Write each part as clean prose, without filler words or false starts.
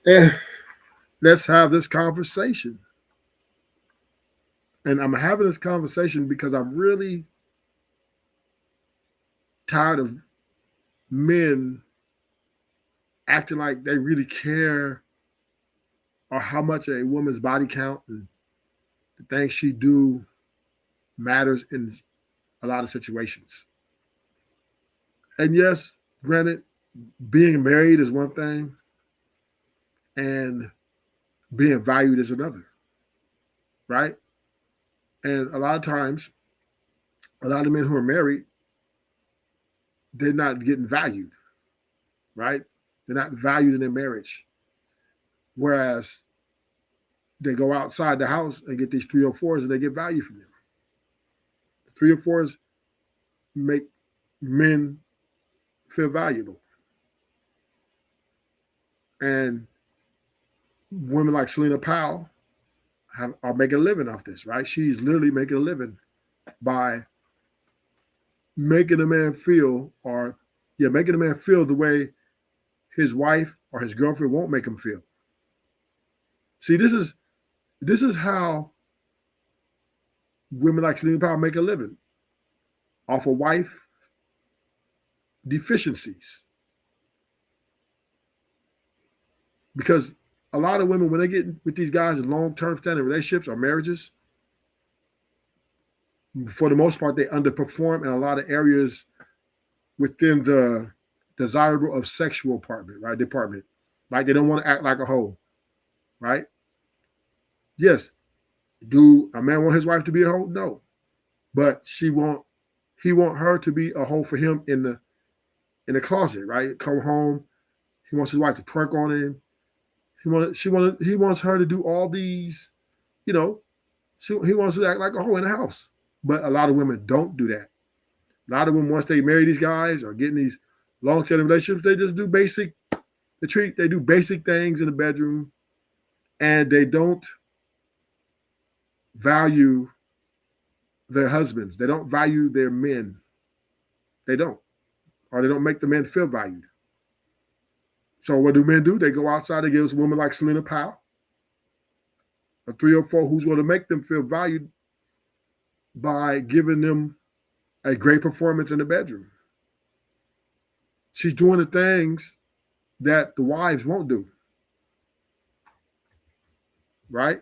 And let's have this conversation. And I'm having this conversation because I'm really tired of men acting like they really care or how much a woman's body count and the things she do matters in a lot of situations. And yes, granted, being married is one thing and being valued is another, right? And a lot of times, a lot of men who are married, they're not getting valued, right? They're not valued in their marriage. Whereas they go outside the house and get these 304s and they get value from them. 304s make men feel valuable. And women like Celina Powell are making a living off this, right? She's literally making a living by making a man feel, making a man feel the way his wife or his girlfriend won't make him feel. See, this is how women like Celina Powell make a living off of wife deficiencies. Because a lot of women, when they get with these guys in long-term standing relationships or marriages, for the most part, they underperform in a lot of areas within the desirable of sexual department. Like they don't want to act like a hoe, right? Yes. Do a man want his wife to be a hoe? No. But he want her to be a hoe for him in the closet, right? Come home, he wants his wife to twerk on him. He wants her to do all these, he wants to act like a hoe in the house. But a lot of women don't do that. A lot of women, once they marry these guys or get in these long-term relationships, they just do they do basic things in the bedroom, and they don't value their husbands. They don't value their men. They don't. Or they don't make the men feel valued. So what do men do? They go outside and give us a woman like Celina Powell, a 304 who's going to make them feel valued by giving them a great performance in the bedroom. She's doing the things that the wives won't do. Right?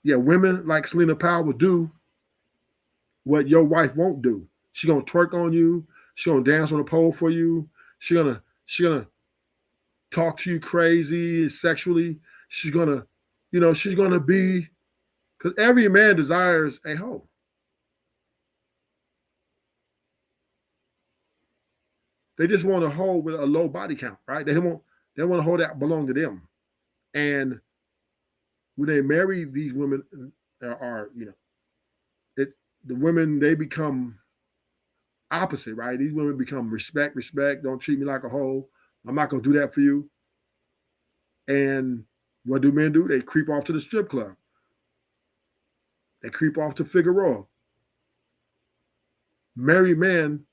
Yeah, women like Celina Powell will do what your wife won't do. She's gonna twerk on you. She's gonna dance on the pole for you. She's gonna talk to you crazy sexually. She's gonna be, because every man desires a hoe. They just want a hoe with a low body count, right? They want a hoe that belong to them. And when they marry these women, the women, they become opposite, right? These women become respect. Don't treat me like a hoe. I'm not gonna do that for you. And what do men do? They creep off to the strip club. They creep off to Figueroa. Married men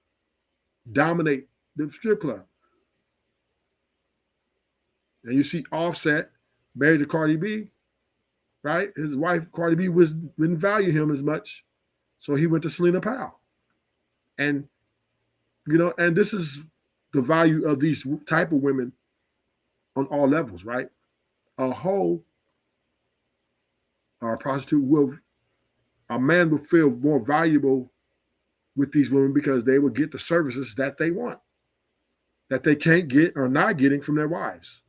dominate the strip club. And you see Offset married to Cardi B, right? His wife, Cardi B, didn't value him as much. So he went to Celina Powell. And, and this is the value of these type of women on all levels, right? A hoe or a prostitute a man will feel more valuable with these women because they will get the services that they want, that they can't get or not getting from their wives.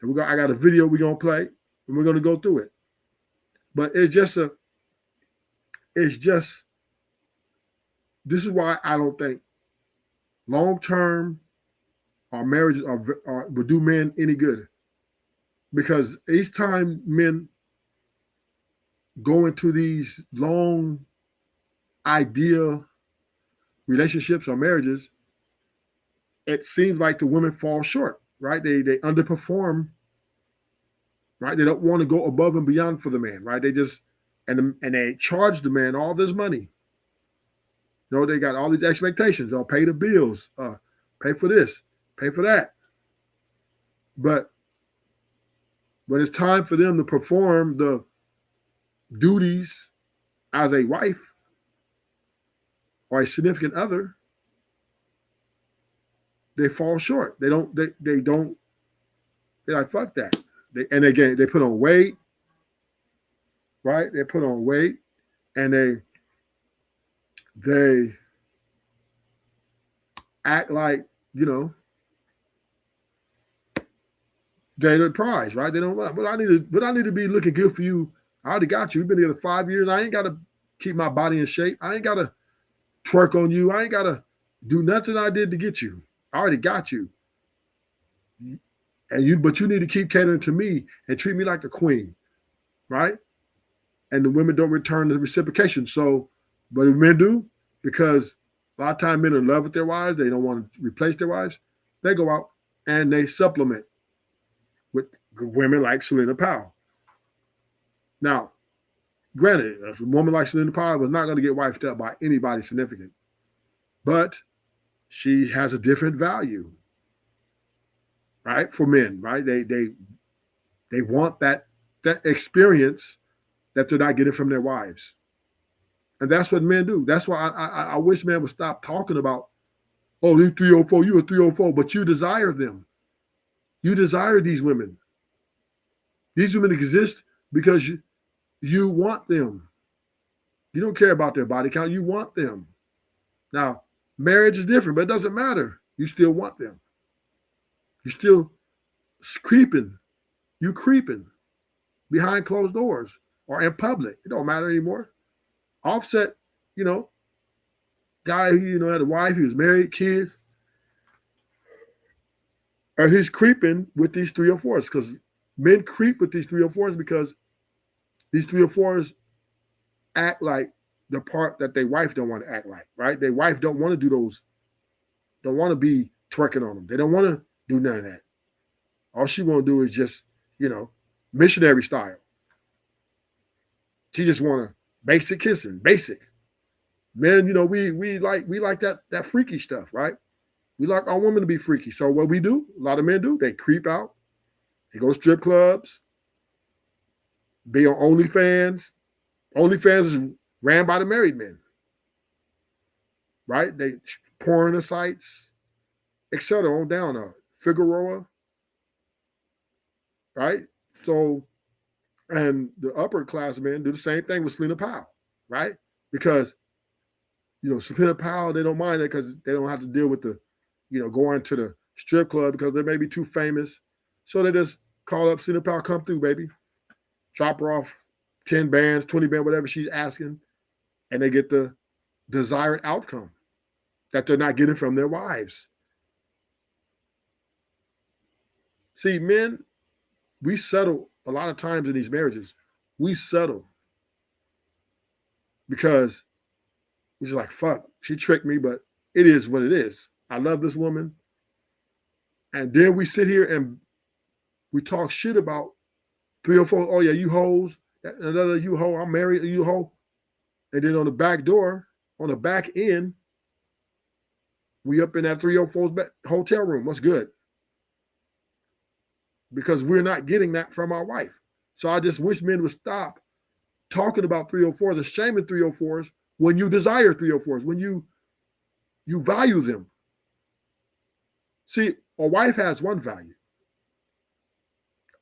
And I got a video we're going to play, and we're going to go through it. But this is why I don't think long-term our marriages will do men any good. Because each time men go into these long ideal relationships or marriages, it seems like the women fall short, right? They underperform, right? They don't want to go above and beyond for the man, right? They just and they charge the man all this money. They got all these expectations. They'll pay the bills, pay for this, pay for that. But when it's time for them to perform the duties as a wife or a significant other, they fall short. They don't. They're like, fuck that. And again, they put on weight, right? They put on weight, and they act like, they're the prize, right? They don't love. But I need to be looking good for you. I already got you. We've been together 5 years. I ain't got to keep my body in shape. I ain't got to twerk on you. I ain't got to do nothing I did to get you. I already got you. But you need to keep catering to me and treat me like a queen, right? And the women don't return the reciprocation. So, but if men do, because a lot of times men are in love with their wives, they don't want to replace their wives, they go out and they supplement with women like Celina Powell. Now, granted, a woman like Celina Powell was not going to get wifed up by anybody significant, but she has a different value, right? For men, right? They want that experience that they're not getting from their wives. And that's what men do. That's why I wish men would stop talking about, oh, these 304, you a 304, but you desire them. You desire these women. These women exist because you want them. You don't care about their body count. You want them. Now, marriage is different, but it doesn't matter. You still want them. You're still creeping. You creeping behind closed doors or in public. It don't matter anymore. Offset, guy who, had a wife, he was married, kids. Or he's creeping with these 304s, because men creep with these 304s because these 304s act like the part that their wife don't want to act like, right? Their wife don't want to do those, don't want to be twerking on them. They don't want to do none of that. All she want to do is just, missionary style. She just want to basic kissing, basic. Men, we like that freaky stuff, right? We like our women to be freaky. So what we do, a lot of men do, they creep out. They go to strip clubs, be on OnlyFans. OnlyFans is ran by the married men, right? They porn the sites, etc. on down. Figueroa, right? So, and the upper class men do the same thing with Celina Powell, right? Because, Celina Powell, they don't mind it because they don't have to deal with the, going to the strip club because they may be too famous. So they just call up Celina Powell, come through, baby. Drop her off 10 bands, 20 bands, whatever she's asking. And they get the desired outcome that they're not getting from their wives. See, men, we settle a lot of times in these marriages. We settle because we're just like, fuck, she tricked me, but it is what it is. I love this woman. And then we sit here and we talk shit about 304. Oh, yeah, you hoes. Another you hoe. I'm married, you hoe. And then on the back door, on the back end, we up in that 304's hotel room. What's good? Because we're not getting that from our wife. So I just wish men would stop talking about 304s and shaming 304s when you desire 304s, when you value them. See, a wife has one value.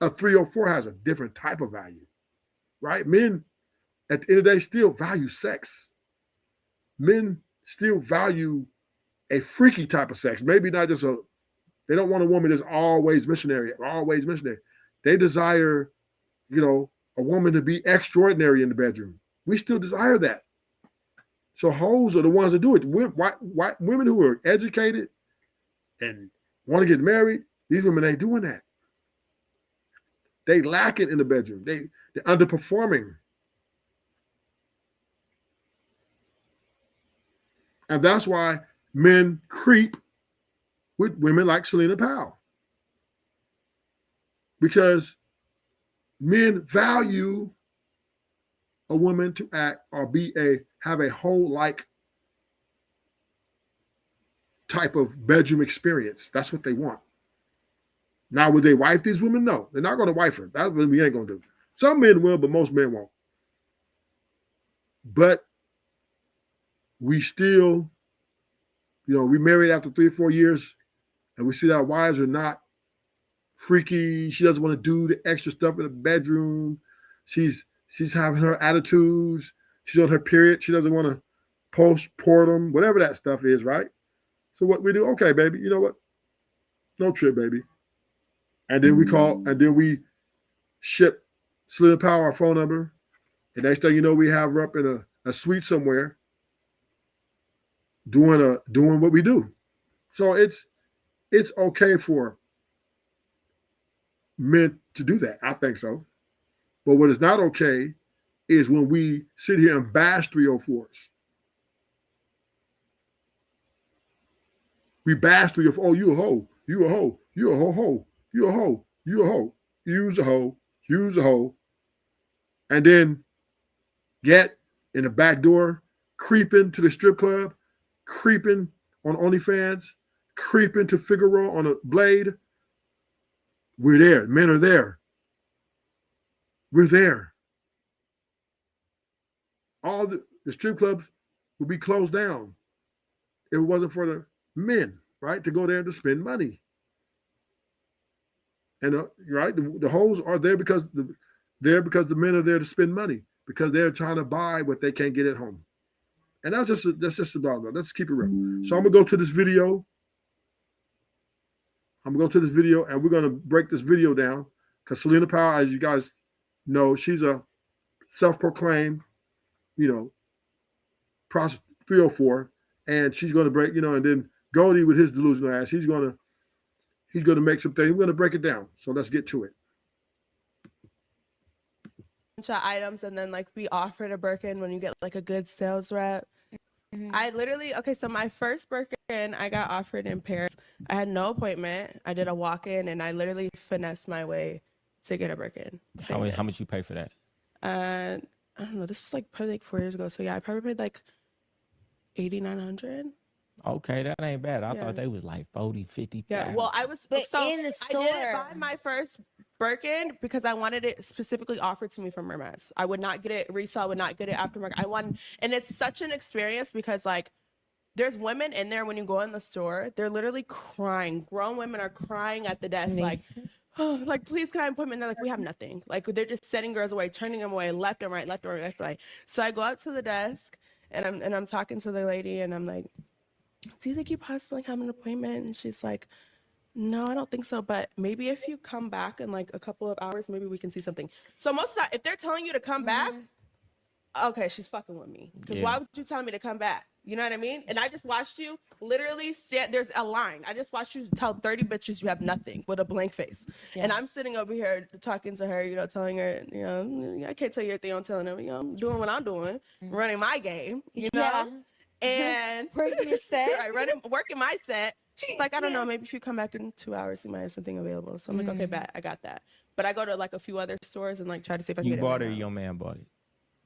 A 304 has a different type of value, right? Men, at the end of the day, still value sex. Men still value a freaky type of sex. Maybe not just they don't want a woman that's always missionary. They desire, a woman to be extraordinary in the bedroom. We still desire that. So hoes are the ones that do it. White women who are educated and want to get married, these women ain't doing that. They lack it in the bedroom. They're underperforming. And that's why men creep with women like Celina Powell. Because men value a woman to act or have a whole like type of bedroom experience. That's what they want. Now, would they wife these women? No, they're not going to wife her. That's what we ain't going to do. Some men will, but most men won't. But we still, we married after 3 or 4 years, and we see that our wives are not freaky. She doesn't want to do the extra stuff in the bedroom. She's having her attitudes. She's on her period. She doesn't want to postpartum, whatever that stuff is, right? So what we do? Okay, baby, you know what? No trip, baby. And then we call, and then we ship Celina Powell our phone number. And next thing you know, we have her up in a suite somewhere doing what we do. So it's okay for men to do that. I think so. But what is not okay is when we sit here and bash 304s. We bash 304. Oh, you a hoe. You a hoe. You a ho. You a hoe. You a hoe. Use a hoe. Use a hoe. And then get in the back door, creeping to the strip club, creeping on OnlyFans, creeping to Figaro on a blade. We're there. Men are there. We're there. All the strip clubs would be closed down if it wasn't for the men, right, to go there to spend money. And right, the hoes are there because the men are there to spend money, because they're trying to buy what they can't get at home. And that's just about it. Let's keep it real. So I'm gonna go to this video. And we're gonna break this video down, because Celina Powell, as you guys know, she's a self-proclaimed, prostitute 304, and she's gonna break, and then Goldie with his delusional ass, he's gonna make some things. We're gonna break it down. So let's get to it. Items, and then we offered a Birkin when you get a good sales rep. I literally, so my first Birkin I got offered in Paris. I had no appointment. I did a walk-in, and I literally finessed my way to get a Birkin. How much you pay for that? I don't know. This was probably 4 years ago. So yeah, I probably paid $8,900. Okay, that ain't bad. I thought they was 40, 50. Yeah, well, I was in the store. I didn't buy my first Birkin because I wanted it specifically offered to me from Hermes. I would not get it resale. I would not get it aftermarket. And it's such an experience because there's women in there when you go in the store. They're literally crying. Grown women are crying at the desk oh, please can I have an appointment? And they're we have nothing. They're just sending girls away, turning them away, left and right, left and right, left and right. So I go out to the desk and I'm talking to the lady and I'm like, do you think you possibly have an appointment? And she's like, no, I don't think so. But maybe if you come back in a couple of hours, maybe we can see something. So most of the time, if they're telling you to come back, okay, she's fucking with me. Because why would you tell me to come back? You know what I mean? And I just watched you literally there's a line. I just watched you tell 30 bitches you have nothing with a blank face. Yeah. And I'm sitting over here talking to her, telling her, I can't tell you everything. I'm telling her, I'm doing what I'm doing, running my game, you know? And working your set. Right, working my set. She's like, I don't know, maybe if you come back in 2 hours, you might have something available. So I'm like, okay, bet, I got that. But I go to a few other stores and try to see if I can get it. You bought it or your man bought it?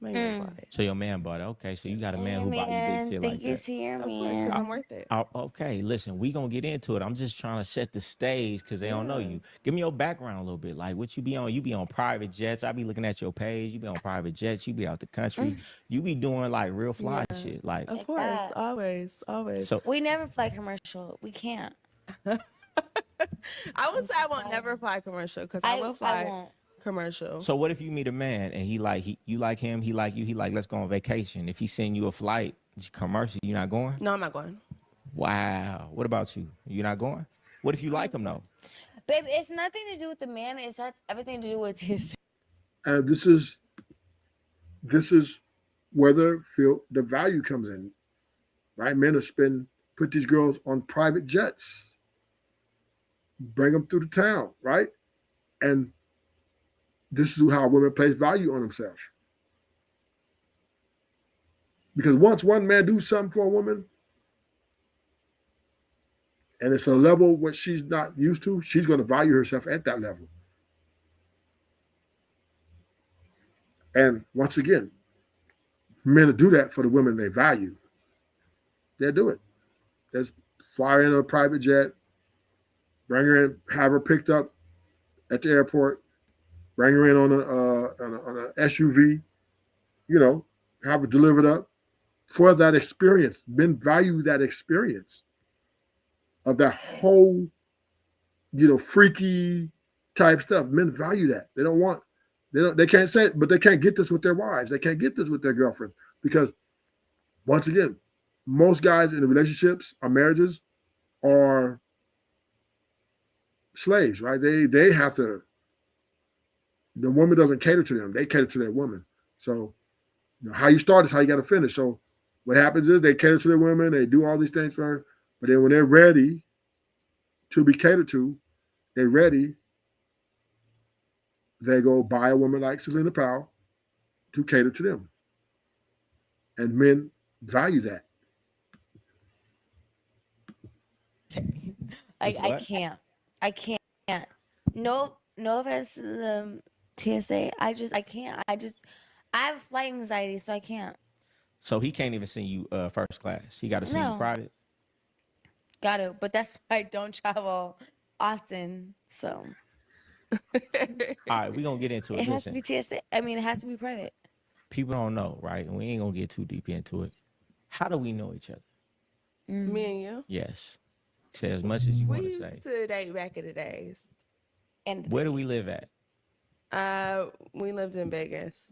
My man bought it. So your man bought it. Okay, so you got a man who bought you big shit like that. Thank you, your man. I'm worth it. Okay, listen, we gonna get into it. I'm just trying to set the stage because they don't know you. Give me your background a little bit. What you be on? You be on private jets. I be looking at your page. You be on private jets. You be out the country. You be doing real fly shit. Of course, always. So we never fly commercial. We can't. I would say I won't never fly commercial because I will fly commercial. So what if you meet a man and you like him, he like you, let's go on vacation. If he send you a flight commercial, you not going? No, I'm not going. Wow. What about you? You not going? What if you like him though? Babe, it's nothing to do with the man. That's everything to do with his. And this is where the value comes in, right? Men are put these girls on private jets, bring them through the town, right? And this is how women place value on themselves. Because once one man do something for a woman, and it's a level what she's not used to, she's going to value herself at that level. And once again, men do that for the women they value. They'll do it. Just fly in a private jet, bring her in, have her picked up at the airport, bring her in on a SUV, you know, have it delivered up for that experience. Men value that experience of that whole, freaky type stuff. Men value that. They can't say it, but they can't get this with their wives. They can't get this with their girlfriends because once again, most guys in the relationships or marriages are slaves, right? They have to. The woman doesn't cater to them; they cater to their woman. So, how you start is how you got to finish. So, what happens is they cater to their women, they do all these things for her, but then when they're ready to be catered to, they're ready. They go buy a woman like Celina Powell to cater to them, and men value that. Like I What? can't. I can't. No offense to the TSA. I can't. I have flight anxiety, so I can't. So he can't even send you first class. He got to send you No. private. Got to, but that's why I don't travel often. So All right, we're going to get into it. it has to Listen, be TSA. I mean, it has to be private. people don't know, right? And we ain't going to get too deep into it. How do we know each other? Me and you. Yes. Say as much as you We want to used say. to date back in the days. And Where do we live at? We lived in Vegas.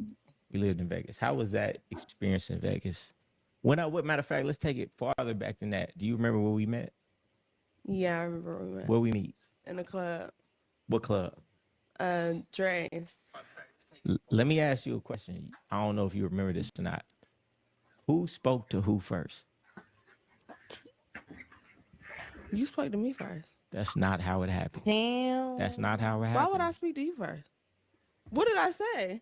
We lived in Vegas. How was that experience in Vegas? What matter of fact, let's take it farther back than that. Do you remember where we met? Yeah, I remember we met Where we meet? in the club. What club? Dre's. Let me ask you a question. I don't know if you remember this or not. Who spoke to who first? You spoke to me first. That's not how it happened. damn. That's not how it happened. Why would I speak to you first? What did I say?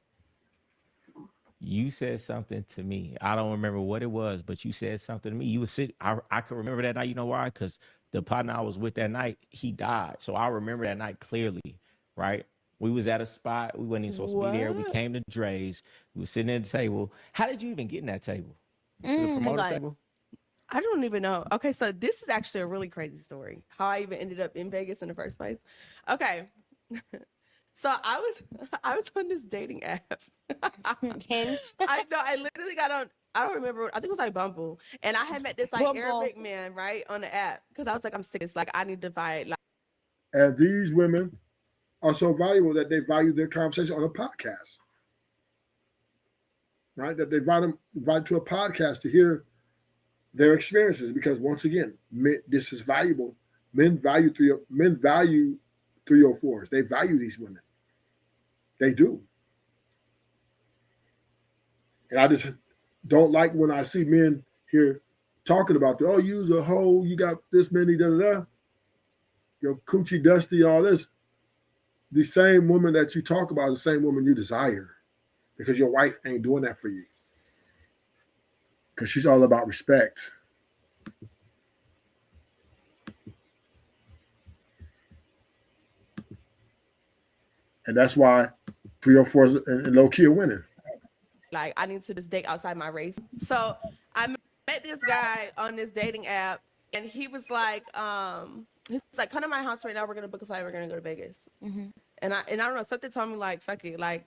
You said something to me. I don't remember what it was, but you said something to me. You were sitting. I could remember that night. You know why? Because the partner I was with that night, he died. So I remember that night clearly, right? We was at a spot. We wasn't even supposed to be there. We What? came to Dre's. We were sitting at the table. How did you even get in that table? Was it a promoter like- table? I don't even know. Okay, so this is actually a really crazy story. How I even ended up in Vegas in the first place. Okay. So I was on this dating app. Hinge. I literally got on, I don't remember, I think it was like Bumble. And I had met this like Bumble. Arabic man, right, on the app. Because I was like, I'm sick. It's like I need to find like And these women are so valuable that they value their conversation on a podcast, right? That they invite to a podcast to hear their experiences because once again, this is valuable. Men value 304s. They value these women. They do. And I just don't like when I see men here talking about, oh, you's a hoe, you got this many, da-da-da. Your coochie dusty, all this. The same woman that you talk about is the same woman you desire because your wife ain't doing that for you. Because she's all about respect. And that's why 304s and low key are winning. I need to just date outside my race. So I met this guy on this dating app, and he was like, he's like, come to my house right now. We're gonna book a flight. We're gonna go to Vegas. And I don't know. Something told me like, fuck it. Like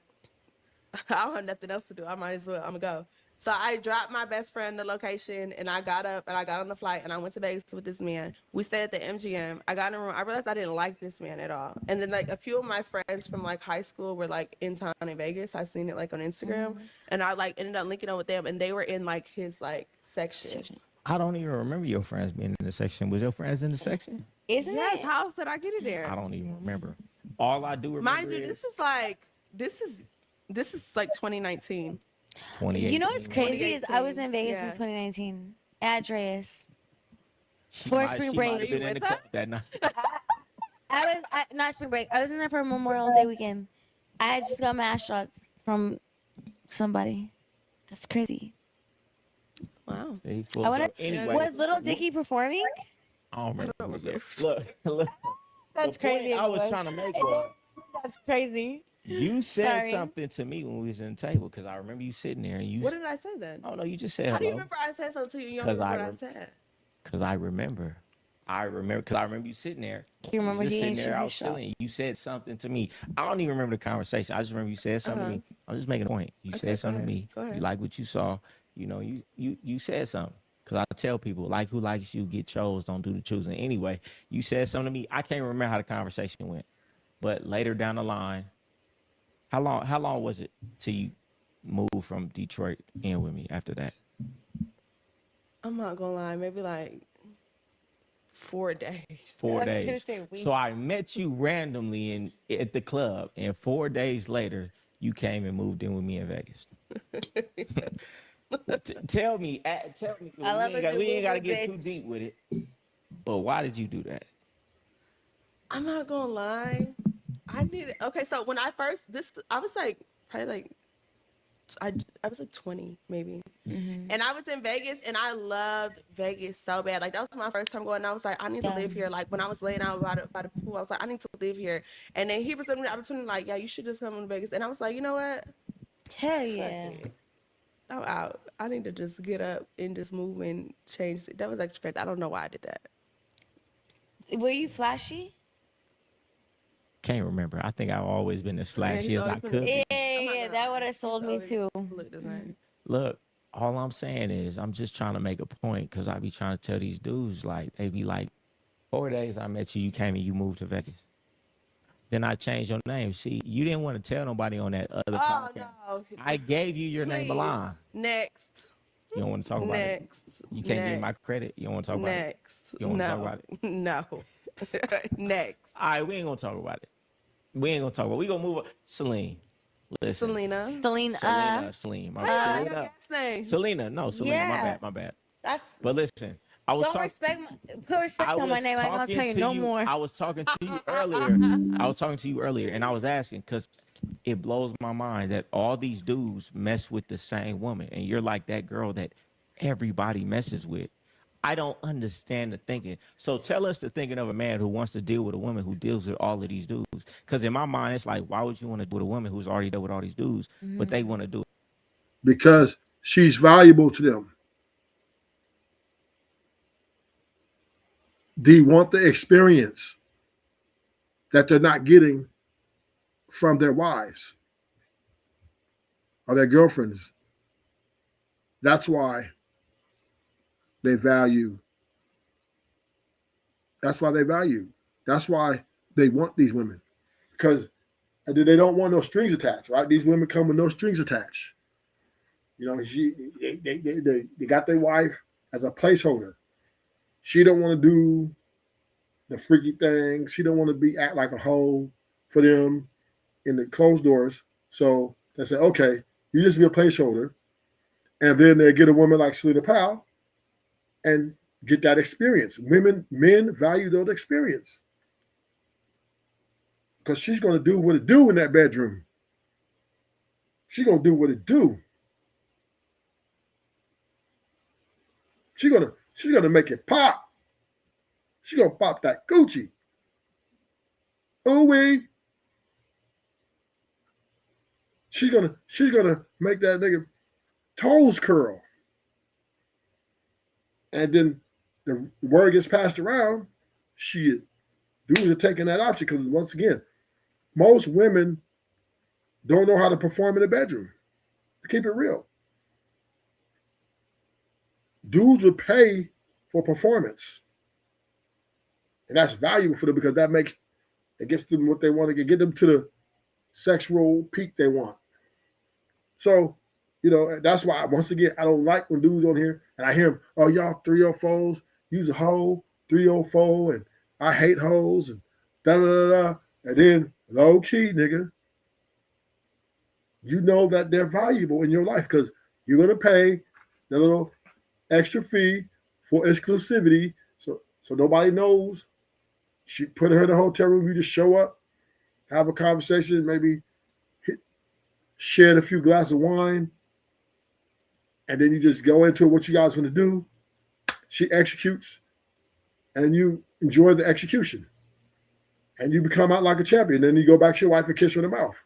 I don't have nothing else to do. I might as well. I'm gonna go. So I dropped my best friend the location, and I got up and I got on the flight and I went to Vegas with this man. We stayed at the MGM. I got in a room. I realized I didn't like this man at all. And then like a few of my friends from like high school were like in town in Vegas. I seen it like on Instagram, and I like ended up linking up with them, and they were in like his like section. I don't even remember your friends being in the section. Was your friends in the section? Isn't Yes, it? how else did I get it there? I don't even remember. All I do remember Mind you, is this is like 2019. 2018. You know what's crazy is I was in 2018, Vegas yeah. in 2019 at Dre's. She for might- spring she break. might have been in the club that night. Not spring break. I was in there for Memorial Day weekend. I had just got my ass shot from somebody. That's crazy. Wow. See, full I wanna- circle. Anyway, Was Little Dicky performing? I don't remember. Who was there. Look. That's the point crazy. I was trying to make was That's crazy. you said Sorry. something to me when we was in the table because I remember you sitting there and you. What did I say then? Oh no, you just said How do you hello. remember I said something to you? You don't 'Cause remember I what I said. Because I remember. I remember because I remember you sitting there. Can you remember just he sitting ain't there, shoot I his was shot? chilling. You said something to me. I don't even remember the conversation. I just remember you said something to me. I'm just making a point. You Okay, said something to go me. ahead. You like what you saw. You know, you said something. Because I tell people, like who likes you, get chose, don't do the choosing. Anyway, you said something to me. I can't remember how the conversation went. But later down the line, how long was it till you moved from Detroit in with me after that? I'm not gonna lie, maybe like 4 days. 4 I was gonna days. say a week. So I met you randomly at the club, and 4 days later, you came and moved in with me in Vegas. Tell me, I love a good we ain't got to woo-woo, get too bitch. deep with it. But why did you do that? I'm not gonna lie. Okay, so when I was like probably like I was like 20 maybe. And I was in Vegas and I loved Vegas so bad. Like that was my first time going. And I was like, I need to live here. Like when I was laying out by the pool, I was like, I need to live here. And then he presented me the opportunity, like, yeah, you should just come to Vegas. And I was like, you know what? Hell Fuck yeah. it. I'm out. I need to just get up and just move and change. That was actually crazy. I don't know why I did that. Were you flashy? Can't remember. I think I've always been as flashy he's as I always been- could be. Yeah, I'm not yeah, gonna that lie. would have sold me Always too. look the same. Look, all I'm saying is I'm just trying to make a point because I be trying to tell these dudes, like, they be like, 4 days I met you, you came and you moved to Vegas. Then I changed your name. See, you didn't want to tell nobody on that other Oh podcast. no. I gave you your name a Please. line. Next. You don't want to talk about it. Next. You can't give me my credit. You don't want to talk about it. Next. You don't want to talk about it. No. Next. All right, we ain't gonna talk about it. We ain't gonna talk about it. We gonna move on. Celine. Listen. Celina. Celine. How y'all Selena. your guest name? Selena. No, Selena. Yeah. My bad. That's But listen, I was don't talking. put respect on my name. I ain't gonna tell you no more. I was talking to you earlier. And I was asking because it blows my mind that all these dudes mess with the same woman, and you're like that girl that everybody messes with. I don't understand the thinking. So tell us the thinking of a man who wants to deal with a woman who deals with all of these dudes. Because in my mind, it's like, why would you want to deal with a woman who's already dealt with all these dudes, but they want to do it? Because she's valuable to them. They want the experience that they're not getting from their wives or their girlfriends. That's why they value. That's why they value. That's why they want these women, because they don't want no strings attached, right? These women come with no strings attached. You know, they got their wife as a placeholder. She don't want to do the freaky thing. She don't want to act like a hoe for them in the closed doors. So they say, okay, you just be a placeholder. And then they get a woman like Celina Powell and get that experience. Men value that experience. Because she's going to do what it do in that bedroom. She's going to do what it do. She's gonna make it pop. She's gonna pop that Gucci. Ooh wee. She's gonna make that nigga toes curl. And then the word gets passed around. Shit, dudes are taking that option because once again, most women don't know how to perform in the bedroom. Keep it real. Dudes will pay for performance. And that's valuable for them because it gets them what they want to get them to the sexual peak they want. So, that's why, once again, I don't like when dudes on here and I hear them, oh, y'all 304s, use a hoe, 304, and I hate hoes, and da-da-da-da. And then, low key, nigga, you know that they're valuable in your life because you're going to pay the little extra fee for exclusivity so nobody knows. She put her in a hotel room. You just show up, have a conversation, maybe share a few glasses of wine, and then you just go into what you guys want to do. She executes, and you enjoy the execution. And you become out like a champion. Then you go back to your wife and kiss her in the mouth.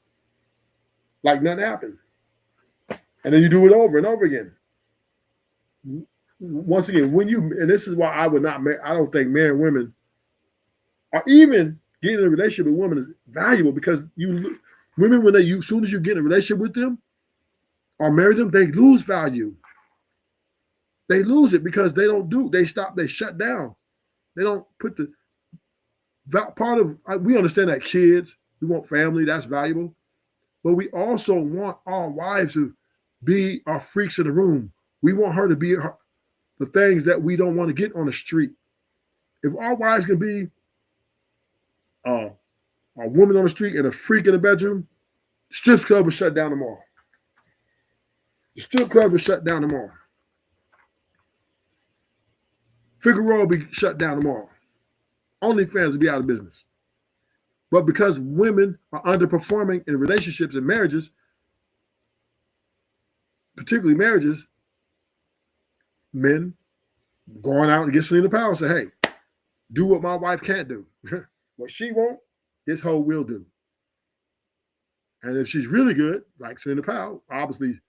Like nothing happened. And then you do it over and over again. once again, when you, and this is why I would not, I don't think men and women, or even getting in a relationship with women is valuable, because women, when as soon as you get in a relationship with them or marry them, they lose value. They lose it because they stop, they shut down. They don't put the part of, we understand that kids, we want family, that's valuable, but we also want our wives to be our freaks in the room. We want her to be the things that we don't want to get on the street. If our wives can be a woman on the street and a freak in the bedroom, the strip club will shut down tomorrow. The strip club will shut down tomorrow. Figaro will be shut down tomorrow. OnlyFans will be out of business. But because women are underperforming in relationships and marriages, particularly marriages, men going out and get Celina Powell and say, hey, do what my wife can't do. What she won't, this hoe will do. And if she's really good, like Celina Powell, obviously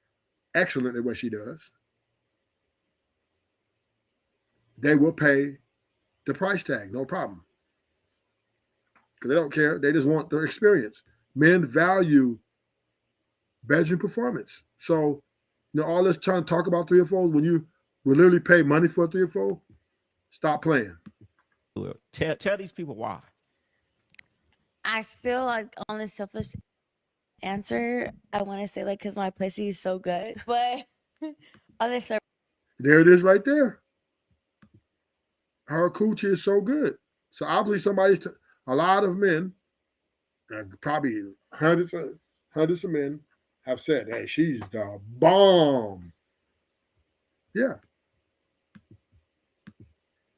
excellent at what she does, they will pay the price tag, no problem. Because they don't care. They just want their experience. Men value bedroom performance. So, all this trying to talk about 3 or 4, when you will literally pay money for a 3 or 4, stop playing. Tell these people why. I still, like, on the selfish answer, I want to say, like, because my pussy is so good. But on the surface, there it is right there. Her coochie is so good. So obviously a lot of men, probably hundreds of men, have said, hey, she's the bomb. Yeah.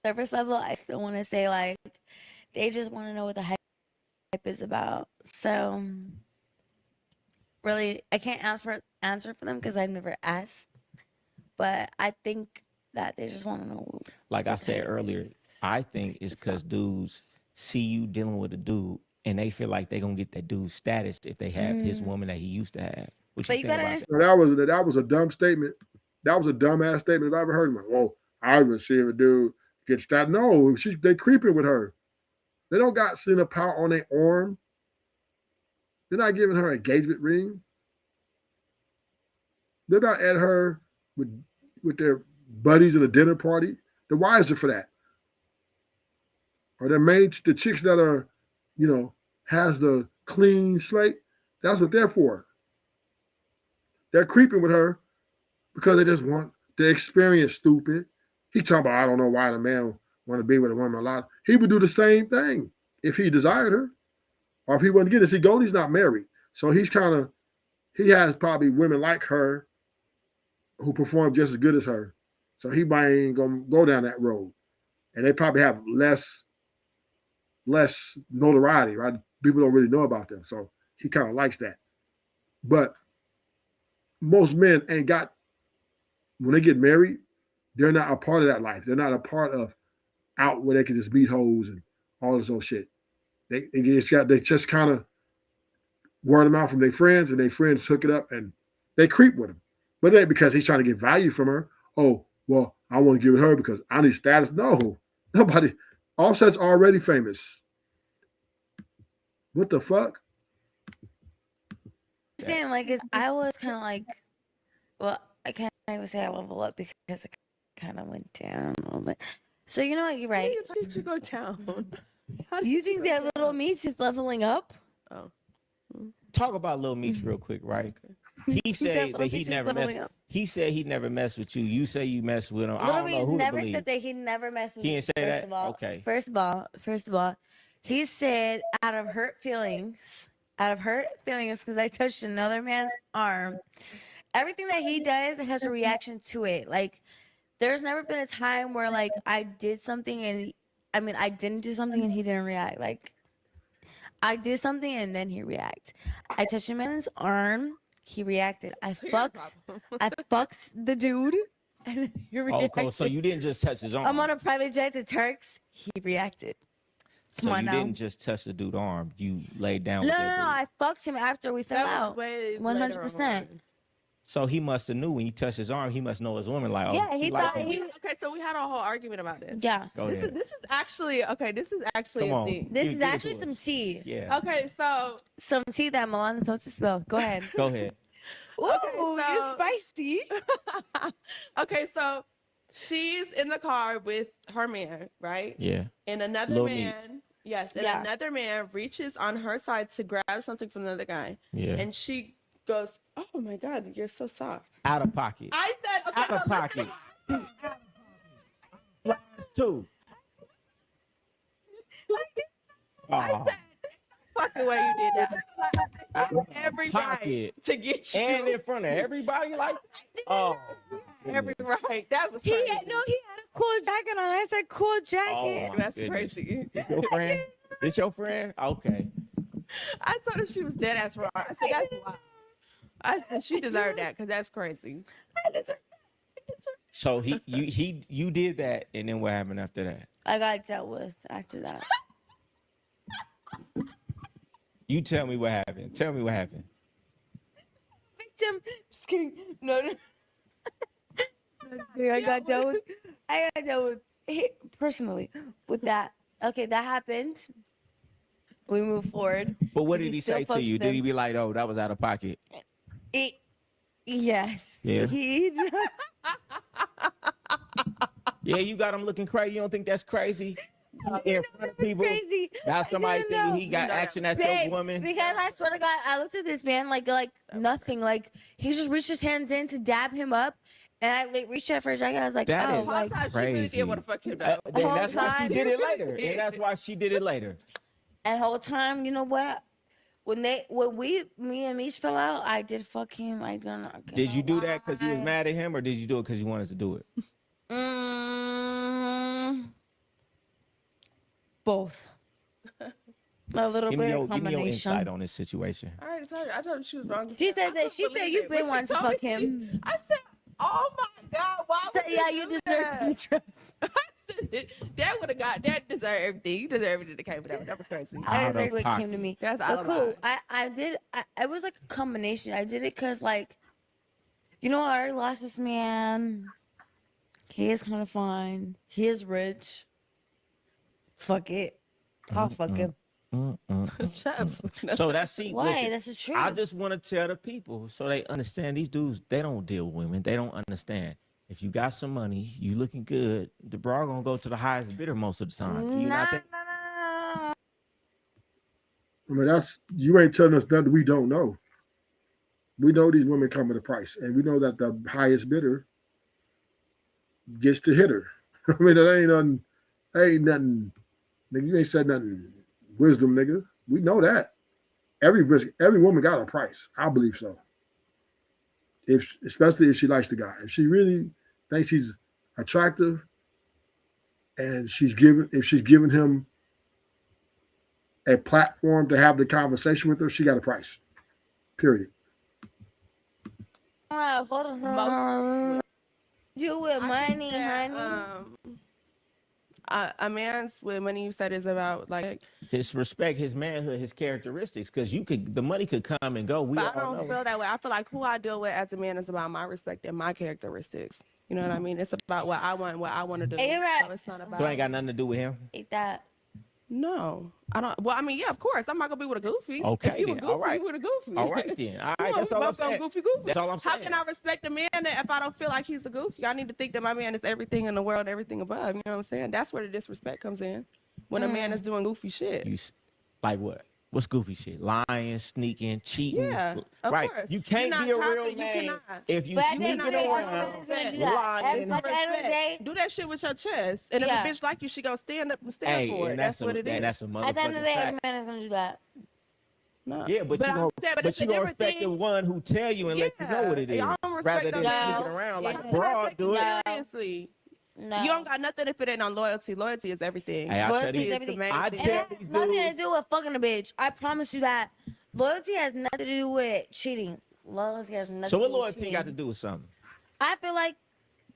surface level, I still want to say, like, they just want to know what the hype is about. So really, I can't answer for them because I've never asked. But I think that they just want to know. Like I said earlier, I think it's because dudes see you dealing with a dude and they feel like they're going to get that dude's status if they have his woman that he used to have. What you think about that? That was a dumb statement. That was a dumbass statement if I ever heard of. Well, I haven't seen a dude get status. No, they creeping with her. They don't got Celina Powell on their arm. They're not giving her an engagement ring. They're not at her with their buddies at a dinner party. The wives are for that. Or the chicks that are, has the clean slate. That's what they're for. They're creeping with her because they just want the experience, stupid. He talking about, I don't know why the man want to be with a woman a lot. He would do the same thing if he desired her. Or if he wasn't getting it. See, Goldie's not married. So he has probably women like her who perform just as good as her. So he might ain't gonna go down that road. And they probably have less notoriety, right? People don't really know about them. So he kind of likes that. But most men ain't got, when they get married, they're not a part of that life. They're not a part of out where they can just meet hoes and all this old shit. They just kind of word them out from their friends, and their friends hook it up and they creep with him. But it ain't because he's trying to get value from her. Oh, well, I want to give it her because I need status. No, nobody. Offset's already famous. What the fuck? Saying, like, I was kind of like, well, I can't even say I level up because I kind of went down a little bit. So you're right. How did you go down? You think that little Meech is leveling up? Oh. Talk about Lil Meech real quick, right? He said that he never messed. He said he never messed with you. You say you messed with him. I don't know who to believe. Never said that he never messed with me. He didn't say that? Okay. First of all, he said out of hurt feelings, because I touched another man's arm. Everything that he does has a reaction to it. Like, there's never been a time where, like, I did something and I didn't do something and he didn't react. Like, I did something and then he reacted. I touched a man's arm, he reacted. I fucked the dude, and then he reacted. Oh, cool. So you didn't just touch his arm. I'm on a private jet to Turks. He reacted. So you didn't just touch the dude's arm. You laid down. No. I fucked him after we fell out. 100%. So he must have knew when you touched his arm. He must know his woman. Like, oh, Yeah, she he like thought him. he. Okay, so we had a whole argument about this. Yeah. Go This ahead. is actually okay. This is actually Come a on. thing. This Give is it to actually us. some tea. Yeah. Okay, so Some tea that Milana's supposed to spill. Go ahead. Go ahead. Ooh, so- it's spicy. okay, so she's in the car with her man, right? Yeah. And another Lil man, yes, and Yeah. another man reaches on her side to grab something from another guy. Yeah. And she goes, "Oh my God, you're so soft." Out of pocket. I said, "Okay, Out of so listen." pocket. Flies too. I Oh, said, "Fucking way you did that." out of Every pocket. right to get you. And in front of everybody, like, oh, Every right. That was He crazy. had a cool jacket on. I said cool oh jacket. my That's goodness. crazy. This your friend? This your friend? Okay. I told her she was dead ass wrong. I said, "That's wild." I said she deserved that because that's crazy. So you did that, and then what happened after that? I got dealt with after that. You tell me what happened. Tell me what happened. Victim. Just kidding. No. I got dealt with. I got dealt with personally with that. Okay, that happened. We move forward. But what He did he still say to fucks you? with Did he them. be like, "Oh, that was out of pocket"? Yes. Yeah. He. Yeah, you got him looking crazy. You don't think that's crazy? In front of people. Crazy. Now somebody didn't know. think he got You know action that. at your Babe, woman. because I swear to God, I looked at this man like nothing. Like he just reached his hands in to dab him up, and I like, reached out for a jacket. I was like, That oh, is like Sometimes she really crazy. did want to fuck him though. Then whole that's why she time. did it later. And that's why she did it later. and the whole time, you know what? When me and Meech fell out, I did fuck him. I don't. Did you do that because you was mad at him, or did you do it because you wanted to do it? Both. A little Give me bit your of give me your combination. insight on this situation. I already told her. I told her she was wrong. She said I that. She couldn't said believe you've it. been When she wanting to told fuck me, him. I said, "Oh my God, why She would said, yeah, you do deserve to be that?" trusted. I said, "That would have got that deserved everything. You deserve everything that came with that. That was crazy." I Out deserve of what pocket. came to me. That's But out of cool. line. I did. It was like a combination. I did it because like, you know, I already lost this man. He is kind of fine. He is rich. Fuck it. I'll fuck him. Shut up. So that's see. Why? Listen, That's the truth. I just want to tell the people so they understand. These dudes, they don't deal with women. They don't understand. If you got some money, you looking good, the bra gonna go to the highest bidder most of the time. Do you Nah, not think? nah. I mean, that's you ain't telling us nothing we don't know. We know these women come at a price, and we know that the highest bidder gets the hitter. I mean, that ain't nothing. Ain't nothing. Nigga, you ain't said nothing. Wisdom, nigga. We know that. Every woman got a price. I believe so. Especially if she likes the guy. If she really thinks he's attractive, and if she's giving him a platform to have the conversation with her, she got a price. Period. Hold on. Do with money, honey. A man's with money, you said, is about like. His respect, his manhood, his characteristics, because the money could come and go. We But I all don't know. feel that way. I feel like who I deal with as a man is about my respect and my characteristics. You know what I mean? It's about what I want to do. Hey, you're right. So it's not about. So it ain't got nothing to do with him. Eat that. No, I don't. Well, I mean, yeah, of course, I'm not gonna be with a goofy. Okay, if you then. a goofy, All right. you with a goofy. All right then. All right, You that's know, all we I'm both gonna saying. goofy. That's all I'm How saying. can I respect a man if I don't feel like he's a goofy? I need to think that my man is everything in the world, everything above. You know what I'm saying? That's where the disrespect comes in. When a man is doing goofy shit. Like what? What's goofy shit? Lying, sneaking, cheating. Yeah, of right. course. You can't You're be a not real confident, you man cannot. if you But at the end sneaking of the day, around. everybody's gonna do lying. that. At the end of the day, Do that shit with your chest. And if Yeah. a bitch like you, she gonna stand up and stand Hey, for it. and That's what it is. That's a motherfucking at the end of the day, every fact. man is gonna do that. No. Yeah, but you I'm gonna, saying, but it's a you gonna different respect the thing. one who tell you and let you know what it is, I don't respect rather than no man. sneaking around like Yeah. a broad do it. No. Seriously. No. You don't got nothing if it ain't on loyalty. Loyalty is everything. Hey, I'll tell Loyalty you- is the everything. main I thing. tell It has these nothing to dudes- do with fucking a bitch. I promise you that. Loyalty has nothing to do with cheating. Loyalty has nothing So to what do with loyalty cheating. got to do with something? I feel like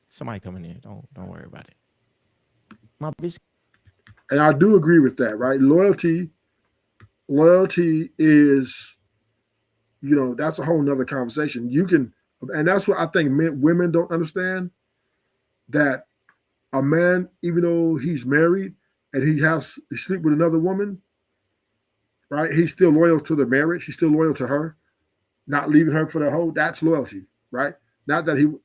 Somebody coming in. Don't worry about it. My bitch. And I do agree with that, right? Loyalty is, that's a whole nother conversation. You can And that's what I think women don't understand, that a man, even though he's married and he sleep with another woman, right? He's still loyal to the marriage. He's still loyal to her, not leaving her for the hoe. That's loyalty, right? Not that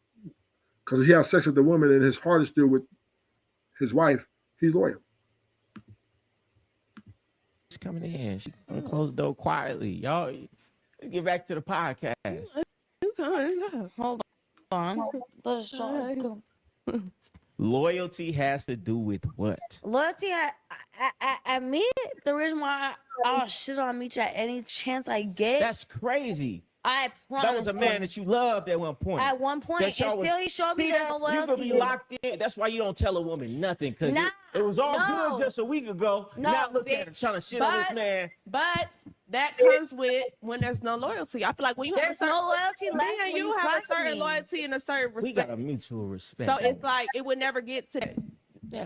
because he has sex with the woman and his heart is still with his wife, he's loyal. She's coming in. She's gonna close the door quietly. Y'all, let's get back to the podcast. Hold on. Let's show. Loyalty has to do with what? Loyalty at me, the reason why I'll shit on Meech at any chance I get. That's crazy. I promise. That was a man that you loved at one point. At one point, and still he showed me there's no loyalty. You could be locked in. That's why you don't tell a woman nothing, because it was all good just a week ago. Now look at him trying to shit on this man. But that comes with when there's no loyalty. I feel like when you have no loyalty left, me and you have a certain loyalty and a certain respect. We got a mutual respect. So it's like it would never get to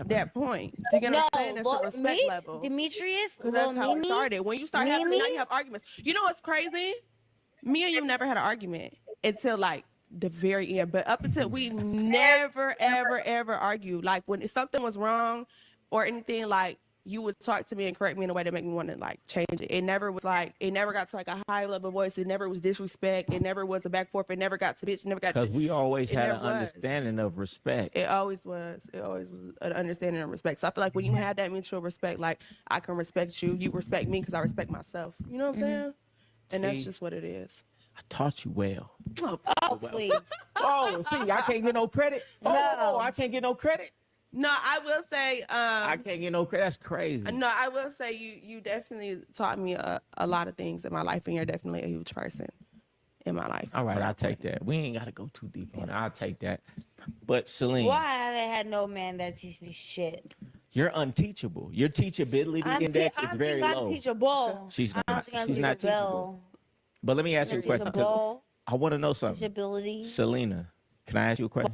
that point. You get what I'm saying? It's a respect level. Demetrius, because that's how it started. When you start having, now you have arguments. You know what's crazy? Me and you never had an argument until like the very end. But up until we never, ever argued. Like when something was wrong or anything, like you would talk to me and correct me in a way to make me want to like change it. It never was like, it never got to like a high level voice. It never was disrespect. It never was a back forth. It never got to bitch. It never got because we always had an understanding of respect. It always was. It always was an understanding of respect. So I feel like when you have that mutual respect, like I can respect you, you respect me because I respect myself. You know what I'm saying? And that's just what it is. I taught you well. Oh, please. Oh, see, I can't get no credit. Oh, I can't get no credit. No, I will say. I can't get no credit. That's crazy. No, I will say you definitely taught me a lot of things in my life, and you're definitely a huge person in my life. All right, I'll take that. We ain't got to go too deep on it. I'll take that. But Celina. Why haven't had no man that teach me shit? You're unteachable. Your teachability index is very low. I'm teachable. She's not teachable. But let me ask you a question. I want to know something. Teachability. Celina, can I ask you a question?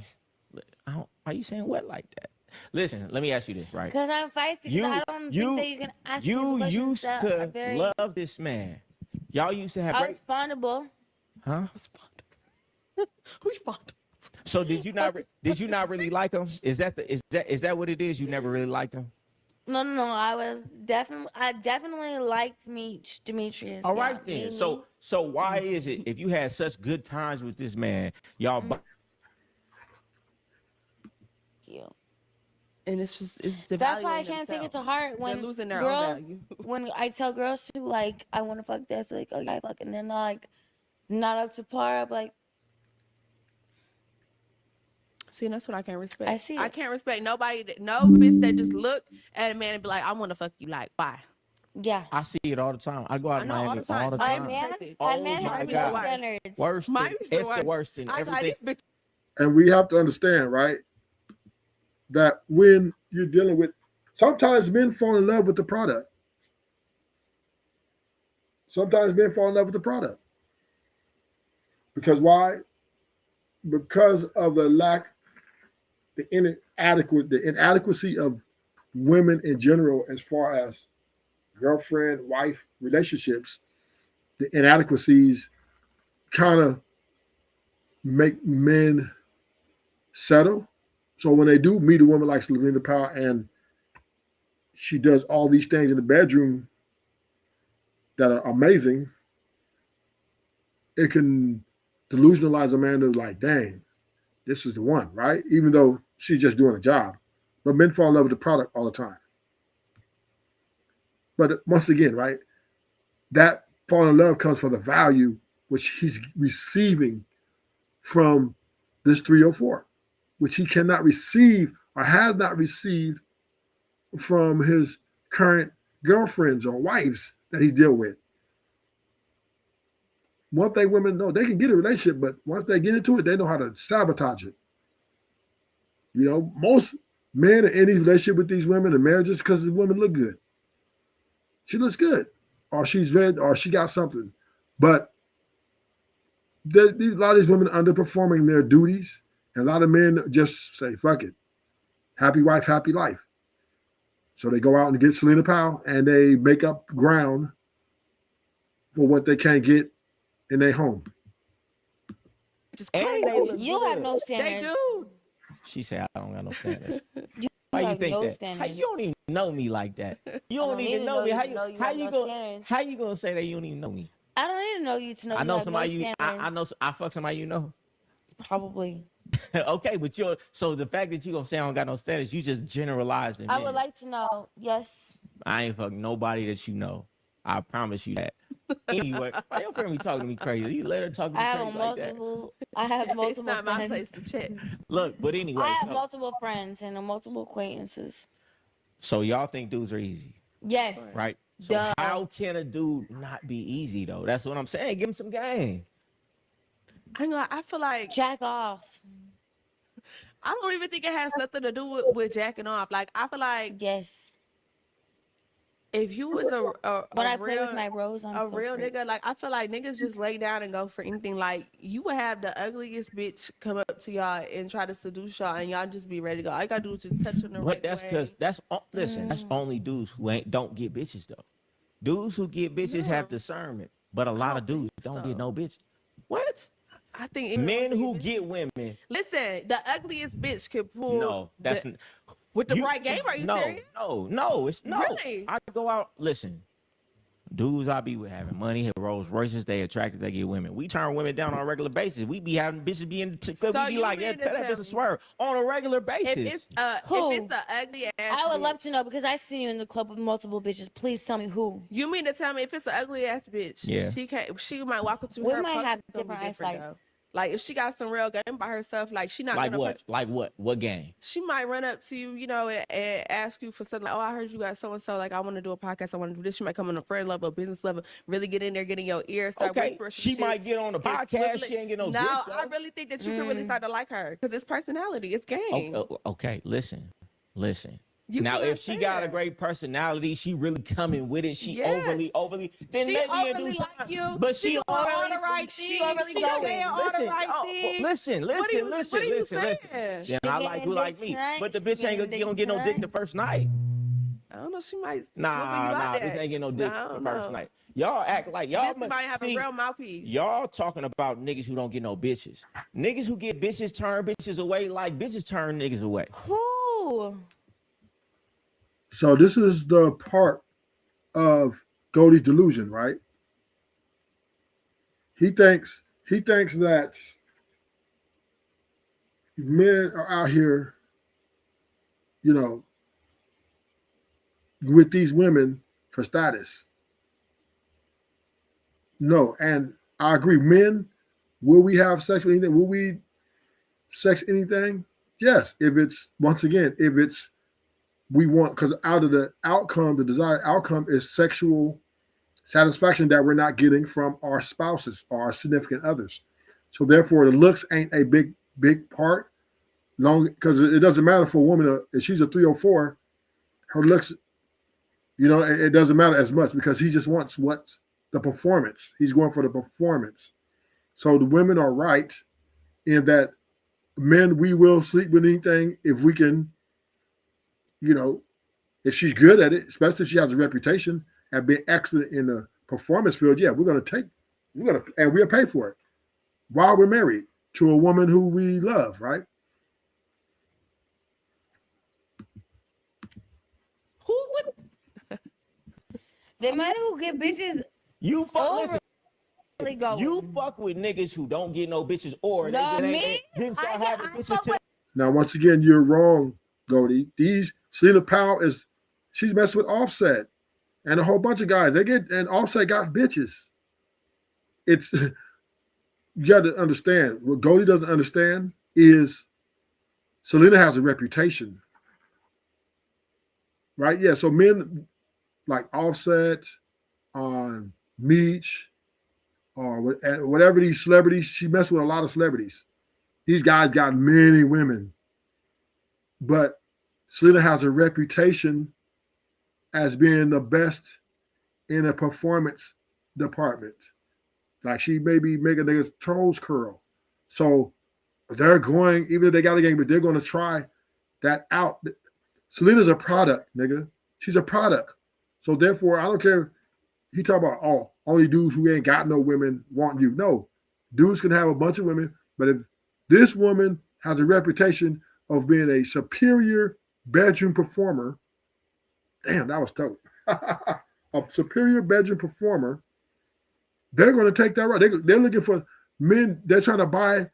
Why are you saying what like that? Listen, let me ask you this, right? Because I'm feisty. I don't think that you can ask me questions. You used to love this man. Y'all used to have. I was fondable. Huh? Who's fondable? So did you not really like him? Is that what it is? You never really liked him? No. I definitely liked Demetrius. All right then. So why is it if you had such good times with this man, y'all? And it's that's why I can't take it to heart when losing their girls, own value. When I tell girls to like, I want to fuck this, like, oh yeah, fuck, and they're not like, not up to par. I'm like, see, that's what I can't respect. I see. I can't respect nobody, no bitch that just look at a man and be like, I want to fuck you. Like, why? Yeah. I see it all the time. I go out in Miami all the time. My man has no standards. Worst. It's the worst in everything. And we have to understand, right, that when you're dealing with, sometimes men fall in love with the product. Sometimes men fall in love with the product. Because why? Because of the inadequacy of women in general, as far as girlfriend, wife relationships, the inadequacies kind of make men settle. So when they do meet a woman like Celina Powell and she does all these things in the bedroom that are amazing, it can delusionalize a man to like, dang, this is the one, right? Even though she's just doing a job. But men fall in love with the product all the time. But once again, right, that fall in love comes from the value which he's receiving from this 304, which he cannot receive or has not received from his current girlfriends or wives that he deal with. One thing women know, they can get a relationship, but once they get into it, they know how to sabotage it. You know, most men in any relationship with these women and marriages because the women look good. She looks good, or she's red, or she got something. But a lot of these women underperforming their duties, and a lot of men just say, fuck it. Happy wife, happy life. So they go out and get Celina Powell, and they make up ground for what they can't get in their home. Just And crazy. they look You have good. no They standards. do. She said, I don't got no standards. You Why you have think no that? How, standards. you don't even know me like that. You I don't don't even need to know me. you How to you know you how have you no gonna standards. how you gonna say that you don't even know me? I don't need to know you to know I you know have somebody no you standards. I know I fuck somebody you know. Probably. Okay, but you're so the fact that you gonna say I don't got no status, you just generalizing. I would like to know. Yes. I ain't fucking nobody that you know. I promise you that. Anyway, why your friend be talking to me crazy? You let her talk to I me have crazy like that. multiple. I have It's multiple not my friends. place to check. Look, but anyway, I have multiple friends and multiple acquaintances. so y'all think dudes are easy, Yes. right? So Duh. how can a dude not be easy though? That's what I'm saying. Give him some game. I feel like Jack off. I don't even think it has nothing to do with jacking off. Like I feel like Yes. if you was When I play with real my rose on a real footprints. nigga, like I feel like niggas just lay down and go for anything. Like you would have the ugliest bitch come up to y'all and try to seduce y'all, and y'all just be ready to go. All you gotta do is just touch them the But right that's way. because listen, that's only dudes who don't get bitches though. Dudes who get bitches have No. discernment, but a lot of don't dudes think don't so. get no bitch. What? I think even Men once who they get women, listen, the ugliest bitch could pull no, that's with the you- right game. Are you no, serious? no, it's no. Really? I go out. Listen, dudes I be with having money, have Rolls Royces, they attracted, they get women. We turn women down on a regular basis. We be having bitches be in. So we be you like, yeah, mean to tell that tell bitch to me swerve on a regular basis. If it's a ugly ass, I would love bitch, to know because I seen you in the club with multiple bitches. Please tell me who. You mean to tell me if it's an ugly ass bitch, Yeah. she might walk up to We her. might approach have is gonna be different eyesight. though. Like if she got some real game by herself, like she not like gonna what? approach. Like what? What game? She might run up to you, and ask you for something like, "Oh, I heard you got so and so. Like, I want to do a podcast. I want to do this." She might come on a friend level, business level, really get in there, get in your ear, start Okay, whispering some she shit. might get on the and podcast. swivel She ain't get no. No, dick, I though. really think that you can really start to like her because it's personality, it's game. Okay, listen. You Now, can if she got a understand. great personality, she really coming with it. She Yeah. overly. Then She maybe in overly due like time. you. But She she doing all overly- the right she things. overly She going. saying all the right things. Listen. What are you Listen. saying? Then I like who like me. But the bitch ain't gonna get no dick the first night. I don't know. She might swivel you Nah, out bitch there. ain't get no dick I the don't first know. night. Y'all act like y'all Bitch might have a real mouthpiece. Y'all talking about niggas who don't get no bitches. Niggas who get bitches turn bitches away like bitches turn niggas away. Who? So this is the part of Goldie's delusion, right? He thinks that men are out here, with these women for status. No, and I agree. Men, will we have sex with anything? Will we sex anything? Yes, if it's we want, because out of the outcome, the desired outcome is sexual satisfaction that we're not getting from our spouses or our significant others. So therefore, the looks ain't a big part. Long because it doesn't matter for a woman if she's a 304, her looks, it doesn't matter as much because he just wants what's the performance. He's going for the performance. So the women are right in that men, we will sleep with anything if we can, if she's good at it, especially if she has a reputation at being excellent in the performance field. Yeah, and we'll pay for it while we're married to a woman who we love, right? Who would? The men who get bitches You fuck. overly going. You fuck with niggas who don't get no bitches or No, they me? then start I having bitches to Now, once again, you're wrong, Goldie. Celina Powell she's messing with Offset and a whole bunch of guys. And Offset got bitches. It's you got to understand. What Goldie doesn't understand is Celina has a reputation, right? Yeah. So men like Offset, on Meech, or whatever these celebrities, she messed with a lot of celebrities. These guys got many women, but Celina has a reputation as being the best in a performance department. Like she maybe make a nigga's toes curl. So they're going, even if they got a game, but they're going to try that out. Celina's a product, nigga. She's a product. So therefore, I don't care. He talk about, only dudes who ain't got no women want you. No, dudes can have a bunch of women, But if this woman has a reputation of being a superior bedroom performer, damn, that was dope. A superior bedroom performer, they're going to take that right. They're looking for men. They're trying to buy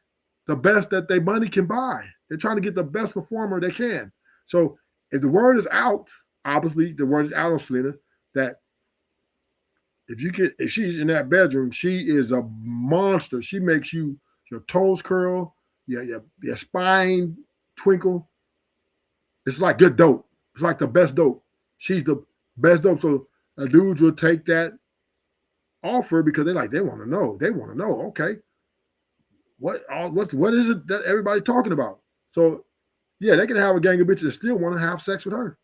the best that their money can buy. They're trying to get the best performer they can. So if the word is out, obviously the word is out on Celina that if she's in that bedroom, she is a monster. She makes your toes curl, your spine twinkle. It's like good dope. It's like the best dope. She's the best dope. So dudes will take that offer because they want to know. They want to know, okay, what is it that everybody's talking about? So yeah, they can have a gang of bitches that still want to have sex with her.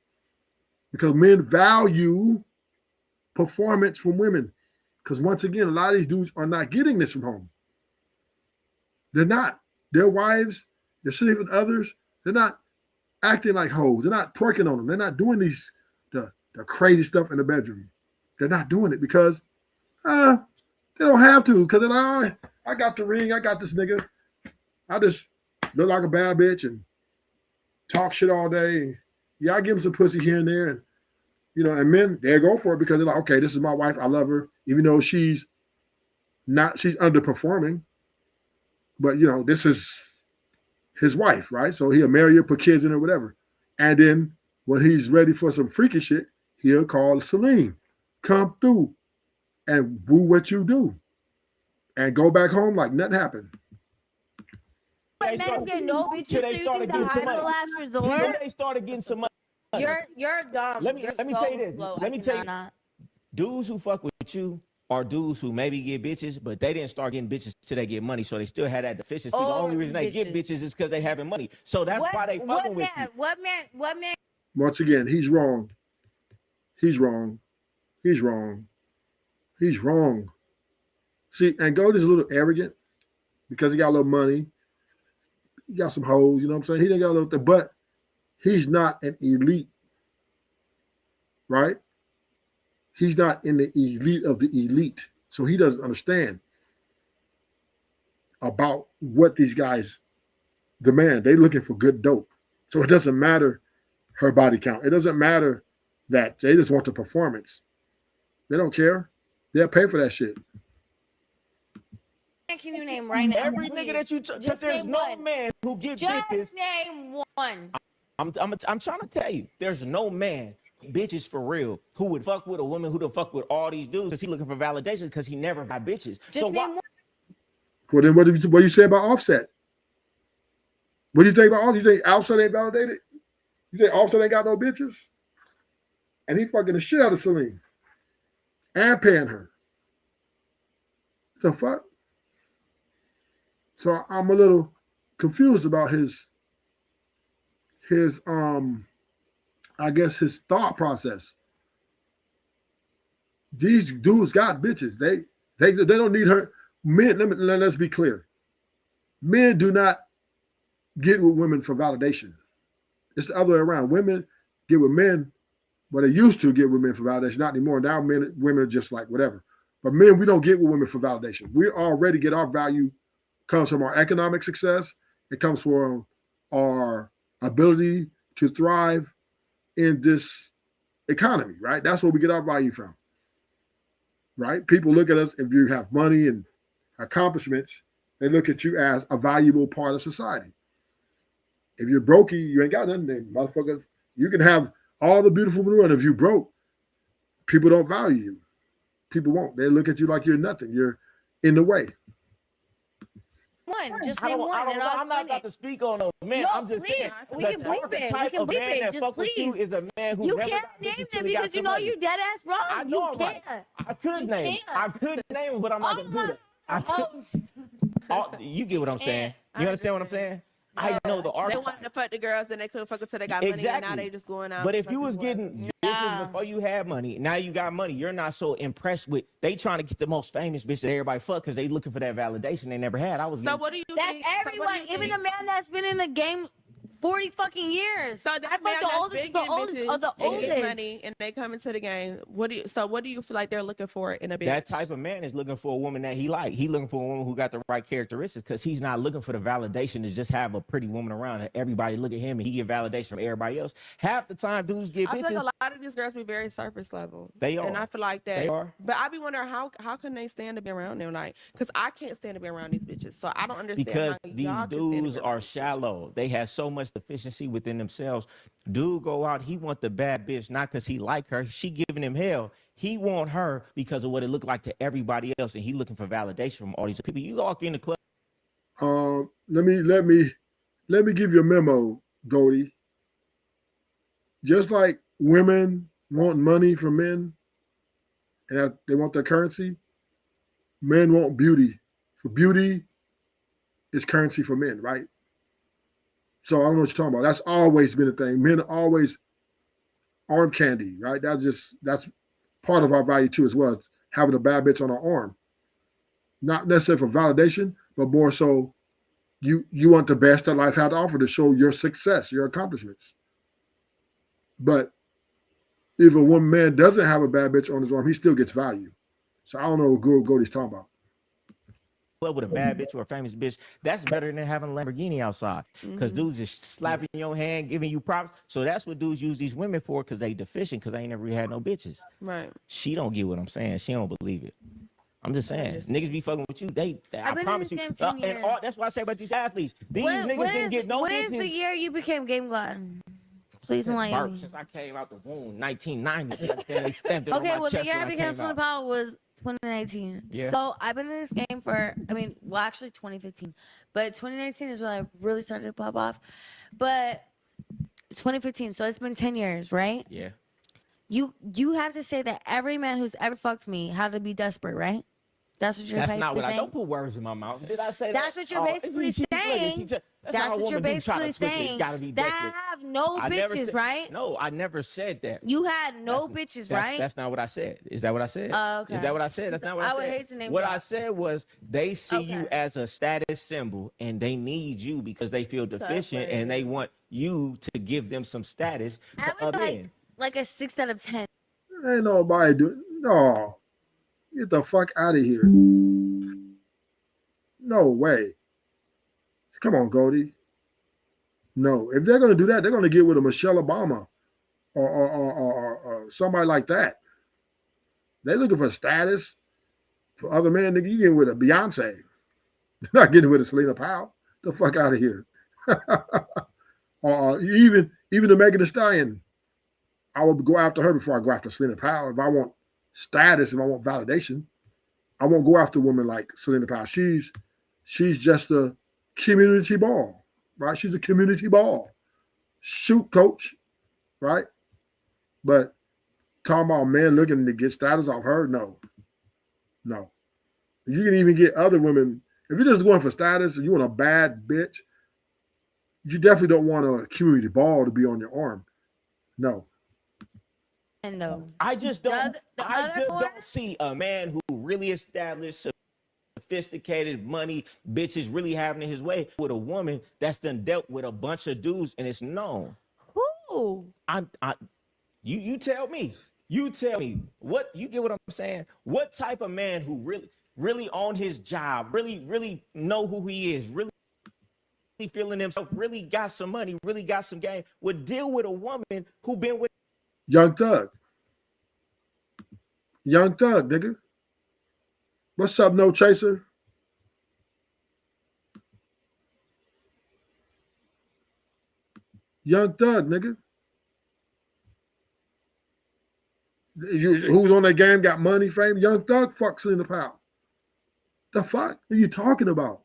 Because men value performance from women. Because once again, a lot of these dudes are not getting this from home. They're not. Their wives, they're sitting with others, they're not acting like hoes. They're not twerking on them. They're not doing the crazy stuff in the bedroom. They're not doing it because they don't have to. Because they're like, I got the ring, I got this nigga. I just look like a bad bitch and talk shit all day. Yeah, I give him some pussy here and there. And and men, they go for it because they're like, okay, this is my wife. I love her. Even though she's underperforming. But, this is his wife, right? So he'll marry her, put kids in her, whatever. And then when he's ready for some freaky shit, he'll call Celine, come through and woo what you do. And go back home like nothing happened. But men get no bitches, so you think the high the last resort? They started getting some money. You're dumb. Let me tell you this. Let me tell you. Dudes who fuck with you are dudes who maybe get bitches, but they didn't start getting bitches till they get money, so they still had that deficiency. The only reason they get bitches is because they having money. So that's why they fucking with you. What man? Once again, he's wrong. He's wrong. He's wrong. He's wrong. See, and Goldie's a little arrogant because he got a little money. He got some hoes, you know what I'm saying? He didn't got a little, but he's not an elite, right? He's not in the elite of the elite. So he doesn't understand about what these guys demand. They're looking for good dope. So it doesn't matter her body count. It doesn't matter that they just want the performance. They don't care. They'll pay for that shit. Can you name right now? Every nigga that you just there's no man who get bitches. Just name one. I'm trying to tell you, there's no man, bitches for real, who would fuck with a woman who would fuck with all these dudes because he looking for validation because he never got bitches. Just so name one. Well, then what do you say about Offset? What do you think about Offset? You think Offset ain't validated? You think Offset ain't got no bitches? And he fucking the shit out of Celine and paying her. The fuck? So I'm a little confused about his I guess his thought process. These dudes got bitches. They don't need her. Men, let's be clear. Men do not get with women for validation. It's the other way around. Women get with men, but they used to get with men for validation. Not anymore. Now women are just like whatever. But men, we don't get with women for validation. We already get our value comes from our economic success. It comes from our ability to thrive in this economy, right? That's where we get our value from, right? People look at us, if you have money and accomplishments, they look at you as a valuable part of society. If you're brokey, you ain't got nothing, then motherfuckers, you can have all the beautiful women around. If you broke, people don't value you. People won't. They look at you like you're nothing. You're in the way. One, just name one. I'm not about to speak on those men. No, I'm just saying we can bleep it. We can bleep it. Just please. Is a man who you never can't got name bitches till them he got because you some know money. you dead ass wrong. I know, you right? can't. I could name them, but I'm not gonna do that. You get what I'm saying? You understand what I'm saying? I know the They archetype. wanted to fuck the girls, then they couldn't fuck until they got money, and now they just going out. But if you was getting bitches before you had money, now you got money, you're not so impressed with. They trying to get the most famous bitch that everybody fuck because they looking for that validation they never had. So what do you think? That's everyone, even a man that's been in the game 40 fucking years. So I that feel man like the that's oldest, been the getting oldest bitches of the and getting oldest. money, and they come into the game. What do you feel like they're looking for in a bitch? That type of man is looking for a woman that he like. He looking for a woman who got the right characteristics because he's not looking for the validation to just have a pretty woman around and everybody look at him and he get validation from everybody else. Half the time, dudes get I feel bitches. like a lot of these girls be very surface level. They and are. I feel like that. They are. But I be wondering how can they stand to be around them, like, because I can't stand to be around these bitches. So I don't understand Because how these y'all can stand to dudes be are around these bitches. shallow. They have so much deficiency within themselves. Dude go out, he want the bad bitch, not because he like her. She giving him hell. He want her because of what it looked like to everybody else, and he looking for validation from all these people. You walk in the club. Let me give you a memo, Goldie. Just like women want money from men, and they want their currency, men want beauty. For beauty is currency for men, right? So I don't know what you're talking about. That's always been a thing. Men always arm candy, right? That's part of our value too, as well. Having a bad bitch on our arm, not necessarily for validation, but more so you want the best that life had to offer to show your success, your accomplishments. But if a one man doesn't have a bad bitch on his arm, he still gets value. So I don't know what Goldie's talking about. Club with a bad bitch or a famous bitch, that's better than having a Lamborghini outside. Because dudes is slapping your hand, giving you props. So that's what dudes use these women for, because they deficient, because they ain't never really had no bitches. Right. She don't get what I'm saying. She don't believe it. I'm just saying, niggas be fucking with you. I promise you. And that's why I say about these athletes. These niggas didn't get no business. What is the year you became game god? Please enlighten me. Since I came out the womb, 1990. They stamped it on my Well, the chest year I when became came Celina out. Powell was 2019. Yeah. So I've been in this game for, actually 2015. But 2019 is when I really started to pop off. But 2015, so it's been 10 years, right? Yeah. You have to say that every man who's ever fucked me had to be desperate, right? That's what you're That's basically not what saying? don't put words in my mouth. Did I say that? That's what you're basically saying. That's what you're basically saying. That have no bitches, right? No, I never said that. You had no bitches, right? That's not what I said. Is that what I said? Okay. Is that what I said? That's not what I said. I would hate to name What drop. I said was they see you as a status symbol and they need you because they feel deficient and they want you to give them some status. I was like a 6 out of 10. Ain't nobody doing. No, get the fuck out of here. No way. Come on, Goldie. No, if they're gonna do that, they're gonna get with a Michelle Obama or somebody like that. They're looking for status for other men. Nigga, you getting with a Beyonce. You're not getting with a Celina Powell. The fuck out of here. Or even the Megan Thee Stallion. I would go after her before I go after Celina Powell. If I want status, if I want validation, I won't go after women like Celina Powell. She's just a community ball, right? She's a community ball. Shoot, coach, right? But talking about men looking to get status off her, no. You can even get other women. If you're just going for status and you want a bad bitch, you definitely don't want a community ball to be on your arm. No. And though I just don't. I just don't don't see a man who really established, sophisticated money, bitches really having it his way with a woman that's done dealt with a bunch of dudes and it's known. who? You tell me. You tell me what you get what I'm saying. What type of man who really on his job, really know who he is, really feeling himself, really got some money, really got some game, would deal with a woman who been with Young Thug. Young Thug, nigga. What's up, No Chaser? Young Thug, nigga. Who's on that game, got money, fame? Young Thug fucks Celina Powell. The fuck are you talking about?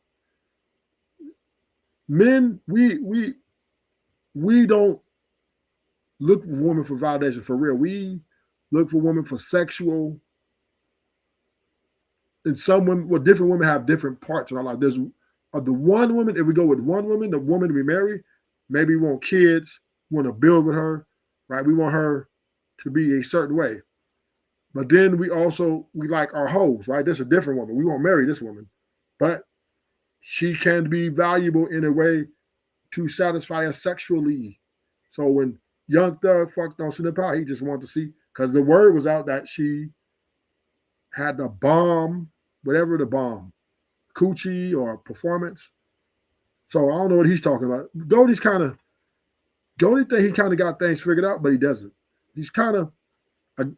Men, we don't look for women for validation for real. We look for women for sexual. And some women, well, different women have different parts in our life. There's the one woman, if we go with one woman, the woman we marry, maybe we want kids, we want to build with her, right? We want her to be a certain way. But then we like our hoes, right? This is a different woman. We won't marry this woman. But she can be valuable in a way to satisfy us sexually. So when Young Thug fucked on Celina Powell, he just wanted to see, because the word was out that she had the bomb, whatever the bomb, coochie or performance. So I don't know what he's talking about. Goldie think he kind of got things figured out, but he doesn't. He's kind of,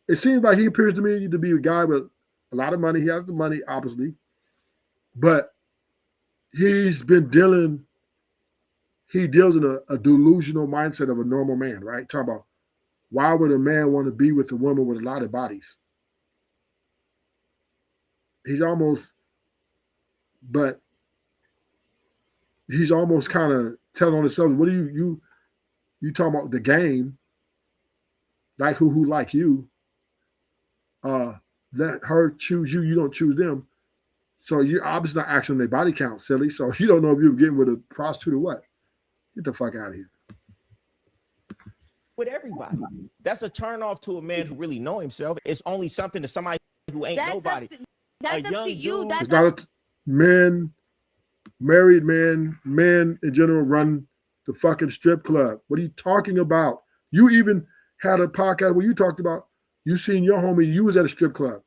it seems like he appears to me to be a guy with a lot of money. He has the money, obviously, but he deals in a delusional mindset of a normal man, right? Talking about, why would a man want to be with a woman with a lot of bodies? He's almost kind of telling on himself, what do you talking about the game, like who like you, let her choose you, you don't choose them. So you're obviously not actually on their body count, silly. So you don't know if you're getting with a prostitute or what. Get the fuck out of here. With everybody. That's a turn off to a man who really know himself. It's only something to somebody who ain't nobody. That's up to you. Dude, That's It's not men, married men in general run the fucking strip club. What are you talking about? You even had a podcast where you talked about you seen your homie, you was at a strip club.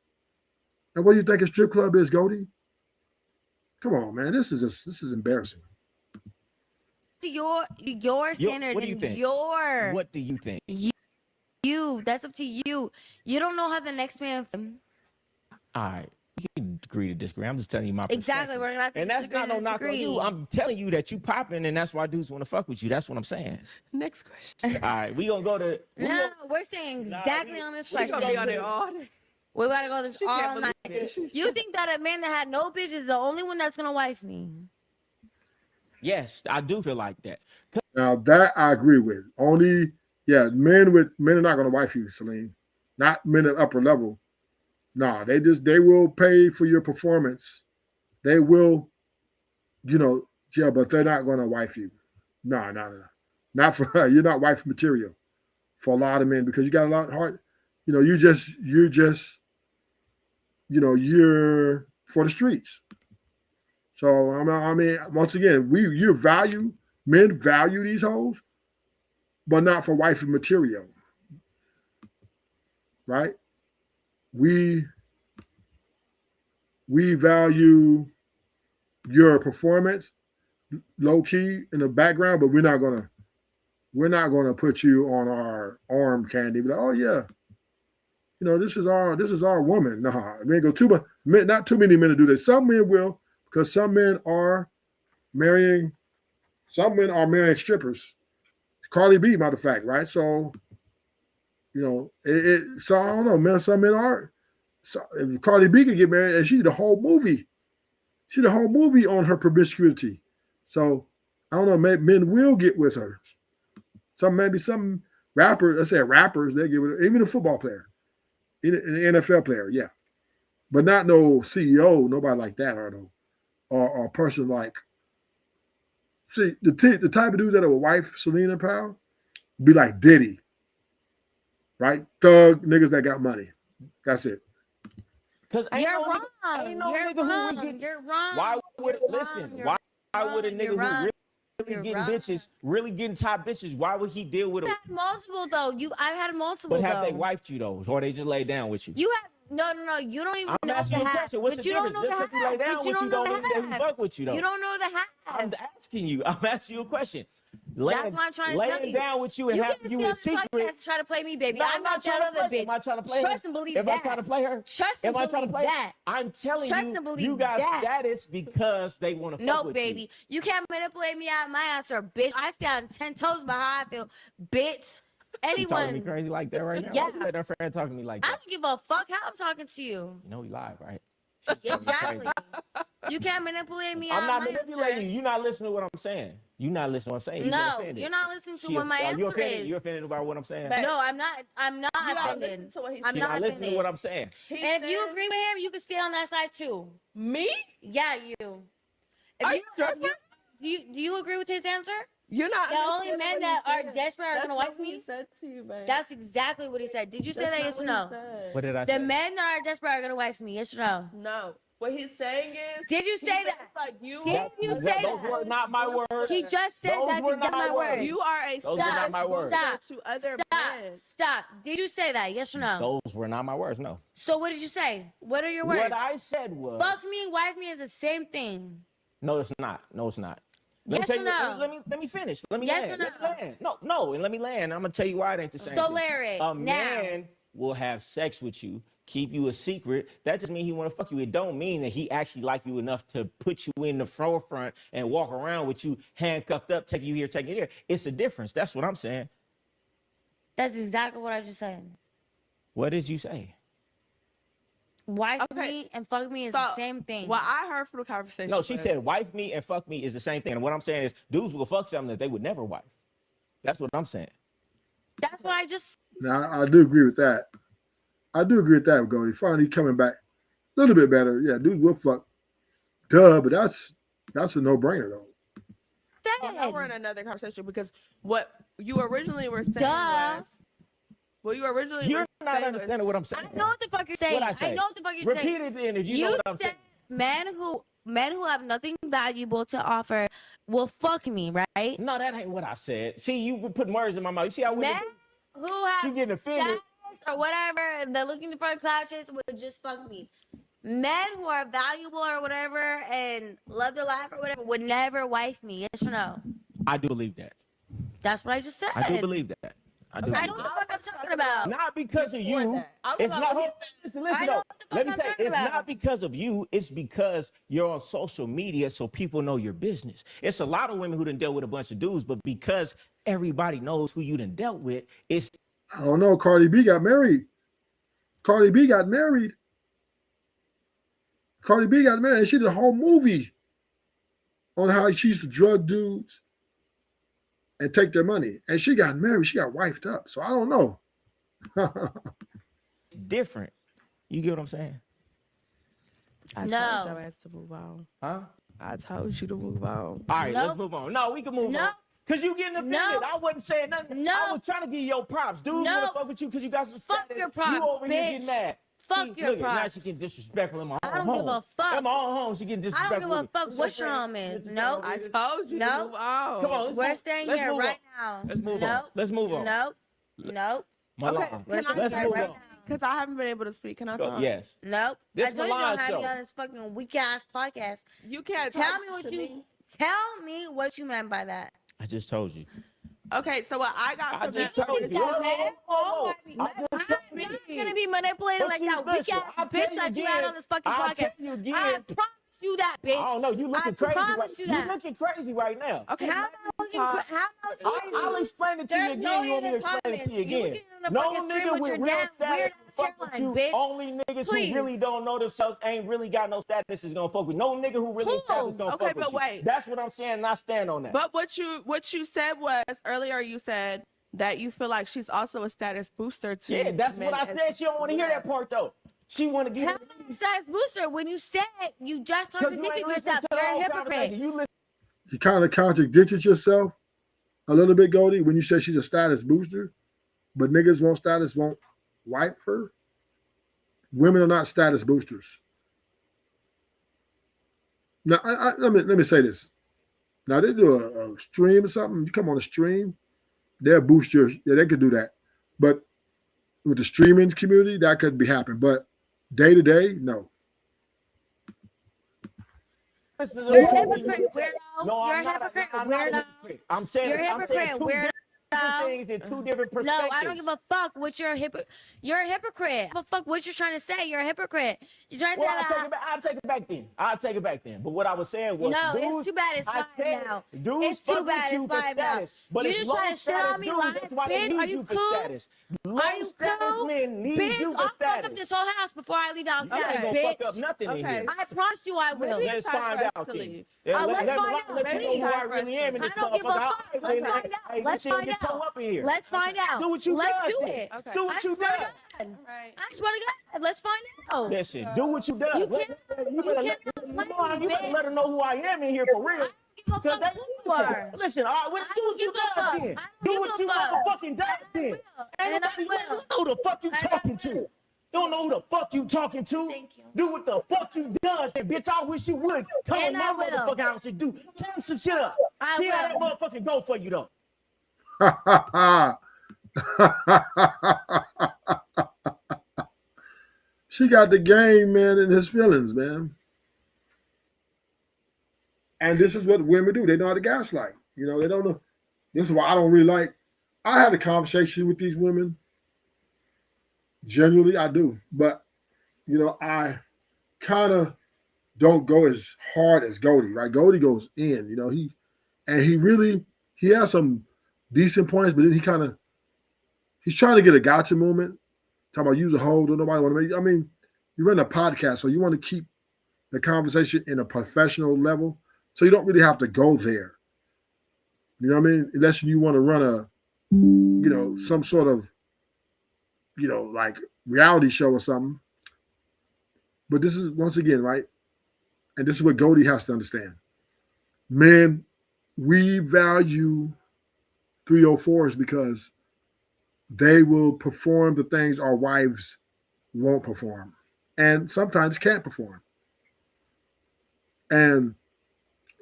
And what do you think a strip club is, Goldie? Come on, man. This is embarrassing. your standard. What do you think? What do you think? You. That's up to you. You don't know how the next man. All right. We can agree to disagree. I'm just telling you my perspective. Exactly. We're not. And that's not no knock on you. I'm telling you that you popping, and that's why dudes want to fuck with you. That's what I'm saying. Next question. All right, we gonna go to. No, we're saying exactly on this She question. gonna be on it all day. We gotta go this She all can't night. believe it. She's You think that a man that had no bitch is the only one that's gonna wife me? Yes, I do feel like that. Now that I agree with. Only, men are not gonna wife you, Celine. Not men at upper level. No, they will pay for your performance. They will, but they're not gonna wife you. No. Not for her. You're not wife material for a lot of men, because you got a lot of heart. You're for the streets. So I mean, once again, men value these hoes, but not for wifey material, right? We value your performance, low key in the background, but we're not gonna put you on our arm candy. But oh yeah, this is our woman. Nah, we ain't go too much. Not too many men to do this. Some men will, because some men are marrying strippers. Cardi B, matter of fact, right? So, so I don't know, man. Some men are. So if Cardi B could get married, and she the whole movie on her promiscuity. So I don't know, men will get with her. Maybe some rappers, let's say rappers, they get with her. Even a football player, an NFL player, yeah, but not no CEO, nobody like that, or a person like. See, the type of dudes that will wife Celina Powell be like Diddy, right? Thug niggas that got money. That's it. Because You're wrong. You're wrong. Why would a nigga who really getting top bitches? Why would he deal with I've had multiple though. I've had multiple. But have they wifed you though, or they just lay down with you? You have no. You don't even I'm know asking the you a half. question. What's But the you don't difference? know Just the because he lay half. down But with you you don't know don't mean that the he half. fuck with you though. You don't know the half. I'm asking you. I'm asking you a question. That's what I'm trying to tell laying you. down with you and You having can't you stay in on this secret. podcast to try to play me, baby. No, I'm not that other bitch. Am I trying to play Trust her? and believe Am that. I trying to play her? Trust Am and I trying to believe play her? that. I'm telling Trust and believe you got that. status because they want to fuck with baby. you. You can't manipulate me out of my answer, bitch. I stand 10 toes by how I feel, bitch. You talking to me Anyone. crazy like that right now? Yeah. Why you let that friend talk to me like I that? don't give a fuck how I'm talking to you. You know he live, right? Exactly. You can't manipulate me I'm out not of my manipulating answer. you. You're not listening to what I'm saying. You're not listening to what I'm saying. You get No, offended. you're not listening to She- what my are answer you offended? is. You offended about what I'm saying? But- No, I'm not. I'm not You gotta offended. listen to what he's I'm She not not listening to offended. what I'm saying. And if you agree with him, you can stay on that side too. Me? Yeah, you. Are If do you agree with his answer? You're not. The only understanding men what that he are said. desperate are That's gonna not wife what he me? said to you, man. That's exactly what he said. Did you say that, yes or no? What did I The say? men that are desperate are gonna wife me, yes or no? No. What he's saying is, Did you say that? like you, Did you say Those that? were not my words. He just said Those that's were exactly not my my words. words. you are a Those were not status my words. booster Stop. to other men. Stop. Did you say that? Yes or no? Those were not my words. No. So what did you say? What are your words? What I said was. Fuck me and wife me is the same thing. No, it's not. No, it's not. Yes or no? Let me finish. Let me Yes land. or Let me no? land. No, and let me land. I'm gonna tell you why it ain't the same. So thing. Larry, A now. man will have sex with you, keep you a secret. That just means he want to fuck you. It don't mean that he actually like you enough to put you in the forefront and walk around with you handcuffed up, taking you here, taking you there. It's a difference. That's what I'm saying. That's exactly what I just said. What did you say? Wife Okay. me and fuck me is the same thing. What I heard from the conversation. No, she was, said wife me and fuck me is the same thing. And what I'm saying is dudes will fuck something that they would never wife. That's what I'm saying. That's what I just. Now, I do agree with that. I do agree with that, Goldie. Finally coming back a little bit better. Yeah, dudes will fuck. Duh, but that's a no-brainer, though. Well, now we're in another conversation because what you originally were saying Duh. was. What you originally You're were not saying understanding what I'm saying. I know what the fuck you're saying. What'd I say? know what the fuck you're saying. Repeat it then if you know what I'm saying. Men who have nothing valuable to offer will fuck me, right? No, that ain't what I said. See, you put words in my mouth. You see how Men who have you getting offended. status or whatever, they're looking for a cloud chase would just fuck me. Men who are valuable or whatever and love their life or whatever would never wife me. Yes or no? I do believe that. That's what I just said. I do believe that. I do. I believe know what that. the fuck I'm talking about. Not because of you. that. I'm It's about not. what Listen, I know though. what the fuck Let me I'm say, talking it's about. not because of you. It's because you're on social media, so people know your business. It's a lot of women who done dealt with a bunch of dudes, but because everybody knows who you done dealt with, it's. I don't know. Cardi B got married. Cardi B got married. And she did a whole movie on how she used to drug dudes and take their money. And she got married. She got wifed up. So I don't know. different. You get what I'm saying? I No. told your ass to move on. Huh? I told you to move on. All right, Nope. let's move on. No, we can move Nope. on. Cause you getting offended. Nope. I wasn't saying nothing. Nope. I was trying to give you your props. Dudes wanna Nope. fuck with you because you got some Fuck status. your props, You over here bitch. getting mad. Fuck See, your look, now props. she getting disrespectful in my own I don't home. give a fuck. In my own home, she getting I disrespectful. don't give a with fuck me. what your home is. Nope. I told you to Nope. move on. Come on, let's We're move- staying let's here move right on. now. Let's move nope. on. Let's move on. Nope. Nope. Milan. Okay, We're can I let's staying move here on. right now. Because I haven't been able to speak. Can I talk? Yes. Nope. This I told you Milan don't have me show. on this fucking weak ass podcast. You can't Tell talk me what to you me. tell me what you meant by that. I just told you. Okay, so what I got I from just that told That you. man, Whoa. oh, I I'm just not told you. gonna be manipulated But like see, that weak listen, ass I'll tell bitch you that you had again. on this fucking I'll podcast. tell you again. I promise you that, bitch. I don't know. You looking crazy. promise Right? you that. You looking crazy right now. Okay, How am let I me looking? talk. How am I looking crazy? I'll explain it to you There's again. no You want me to in the explain it to you comments. You again? looking in the No fucking screen nigga with with your real damn status weird will ass fuck with hairline, you. bitch. Only niggas Please. who really don't know themselves, ain't really got no status, is gonna fuck with. No nigga who really Who? established gonna Okay, fuck with but you. wait. That's what I'm saying, and I stand on that. But what you said was earlier. You said that you feel like she's also a status booster to. Yeah, that's men what I and- said. She don't want to hear that part though. She want to get. How many size booster when you said you just Because you contradicted ain't listening yourself? to the You're a whole hypocrite. conversation. You listen. You kind of contradicted yourself a little bit, Goldie, when you said she's a status booster, but niggas won't wipe her. Women are not status boosters. Now, let me say this. Now, they do a stream or something. You come on a stream, they'll boost your. Yeah, they could do that. But with the streaming community, that could be happening. But day to day, no. Listen to You're the a whole thing you hypocrite, said. weirdo. No, You're I'm a not. hypocrite, I'm not a weirdo. hypocrite. I'm saying. You're a I'm saying hypocrite, two weirdo. different things in two different No, perspectives. I don't give a fuck what you're a hypocrite. You're a hypocrite. I don't give a fuck what you're trying to say. You're a hypocrite. You're trying to Well, say that. I'll take it back then. I'll take it back then. But what I was saying was, No, dudes, it's too bad it's I five said now. Dudes It's too fuck with bad you it's for five now. status, but You it's just low trying to shit status on me dudes, live, that's why they bitch? need Are you for cool? status. Low Are you status cool? men need Bitch, you for I'll fuck status. up this whole house before I leave I outside, ain't gonna bitch. fuck up nothing in Okay. here. I promise you I will. Maybe Let's it's time find for us out to then. leave. Yeah, Let's find out. let you know Maybe who it's I time for really us am in to this I don't give a motherfucker. fuck. Hey, Let's man, find out. hey, Let's this shit find get toe out. up in here. Let's find out. Do what you Let's done do then. it. Okay. Do what I you swear to done. God. Right. I swear to God. Let's find out. Listen, do what you done. You Let- can't- you you better cannot let, blame you me, better bitch. let her know who I am in here for real. I don't give a fuck who you are. Listen, all right, well, I do don't what you give a done fuck. then. I don't Do give what a you fuck. motherfucking done And I then. will. Ain't And I nobody will. know who the fuck you And I talking will. to. don't know who the fuck you talking to. Thank you. Do what the fuck you done. Say, bitch, I wish you would. Come And on I my will. motherfucking house and do. Turn some shit up. I See how that will. motherfucking go for you, though. She got the game, man, in his feelings, man. And this is what women do. They know how to gaslight. You know, they don't know. This is why I don't really like. I had a conversation with these women. Generally, I do. But, you know, I kind of don't go as hard as Goldie, right? Goldie goes in, you know, he has some decent points, but then he's trying to get a gotcha moment. Talking about use a hold, don't nobody want to make. I mean, you run a podcast, so you want to keep the conversation in a professional level. So you don't really have to go there. You know what I mean? Unless you want to run a, you know, some sort of, you know, like reality show or something. But this is, once again, right? And this is what Goldie has to understand. Men, we value 304s because they will perform the things our wives won't perform and sometimes can't perform. And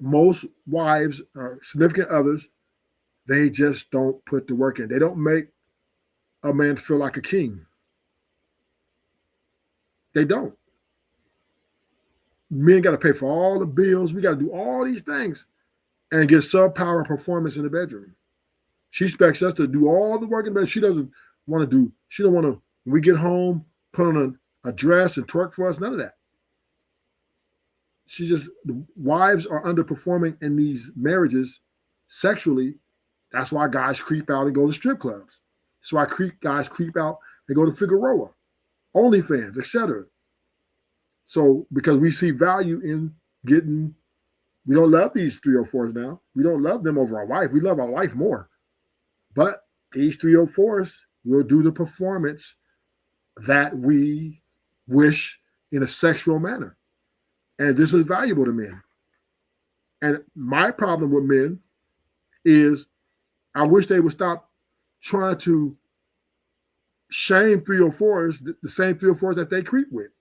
most wives or significant others, they just don't put the work in. They don't make a man feel like a king. They don't. Men got to pay for all the bills. We got to do all these things and get subpar performance in the bedroom. She expects us to do all the work in bed. She doesn't want to do. She don't want to. When we get home, put on a dress and twerk for us. None of that. The wives are underperforming in these marriages sexually. That's why guys creep out and go to strip clubs. That's why guys creep out and go to Figueroa, OnlyFans, etc. So because we see value in getting, we don't love these 304s now. We don't love them over our wife. We love our wife more. But these 304s will do the performance that we wish in a sexual manner. And this is valuable to men. And my problem with men is I wish they would stop trying to shame 304s, the same 304s that they creep with.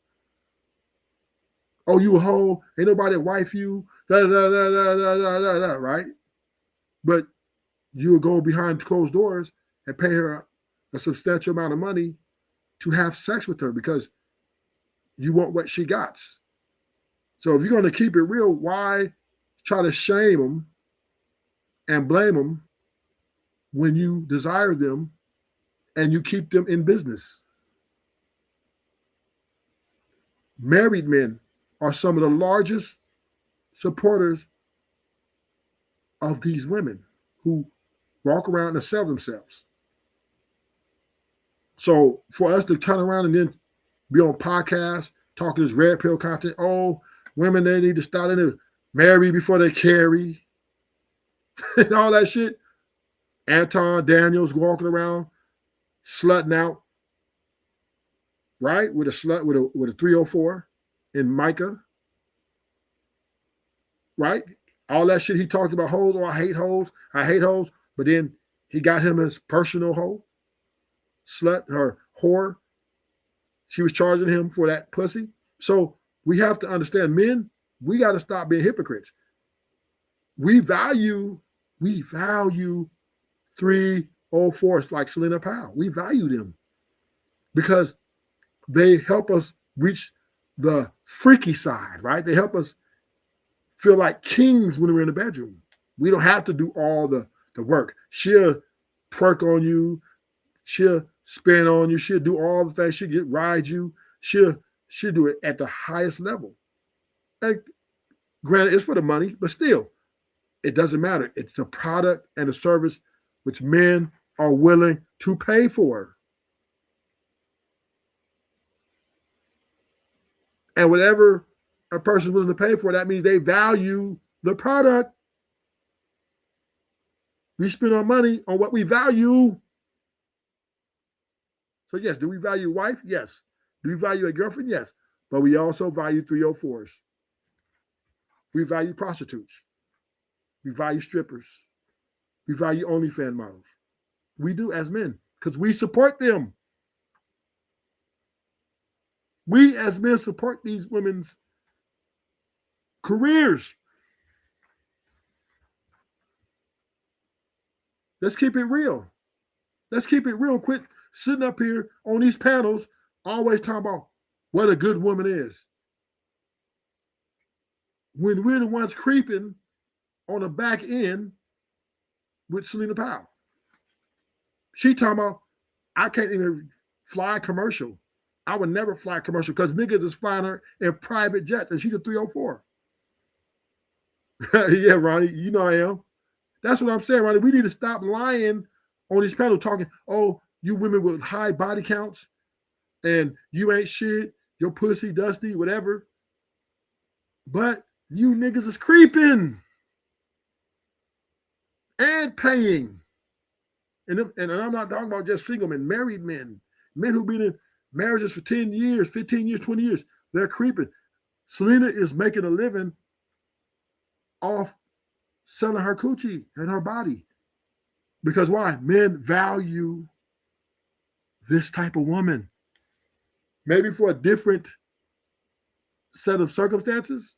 Oh, you a hoe, ain't nobody wife you, da da da da da da da da, right? But you will go behind closed doors and pay her a substantial amount of money to have sex with her because you want what she got. So if you're going to keep it real, why try to shame them and blame them when you desire them and you keep them in business? Married men are some of the largest supporters of these women who walk around and sell themselves. So for us to turn around and then be on podcasts, talking this red pill content, oh, women, they need to start in to marry before they carry, and all that shit. Anton Daniels walking around, slutting out, right? With a 304 in Micah, right? All that shit he talked about hoes. Oh, I hate hoes. But then he got him his personal hoe, slut, her whore. She was charging him for that pussy. So we have to understand, men, we got to stop being hypocrites. We value 304s like Celina Powell. We value them because they help us reach the freaky side, right? They help us feel like kings when we're in the bedroom. We don't have to do all the work. She'll twerk on you. She'll spin on you. She'll do all the things. She'll ride you. She'll do it at the highest level. And granted, it's for the money, but still, it doesn't matter. It's the product and the service which men are willing to pay for. And whatever a person is willing to pay for, that means they value the product. We spend our money on what we value. So yes, do we value wife? Yes. Do we value a girlfriend? Yes. But we also value 304s. We value prostitutes. We value strippers. We value OnlyFans models. We do as men because we support them. We as men support these women's careers. Let's keep it real. Let's keep it real. Quit sitting up here on these panels always talking about what a good woman is. When we're the ones creeping on the back end with Celina Powell. She talking about, I can't even fly a commercial. I would never fly a commercial because niggas is flying her in private jets and she's a 304. Yeah, Ronnie, you know I am. That's what I'm saying, Ronnie. We need to stop lying on these panels talking, oh, you women with high body counts and you ain't shit, your pussy dusty, whatever. But you niggas is creeping and paying. And I'm not talking about just single men, married men who've been in marriages for 10 years, 15 years, 20 years. They're creeping. Celina is making a living off selling her coochie and her body. Because why? Men value this type of woman. Maybe for a different set of circumstances,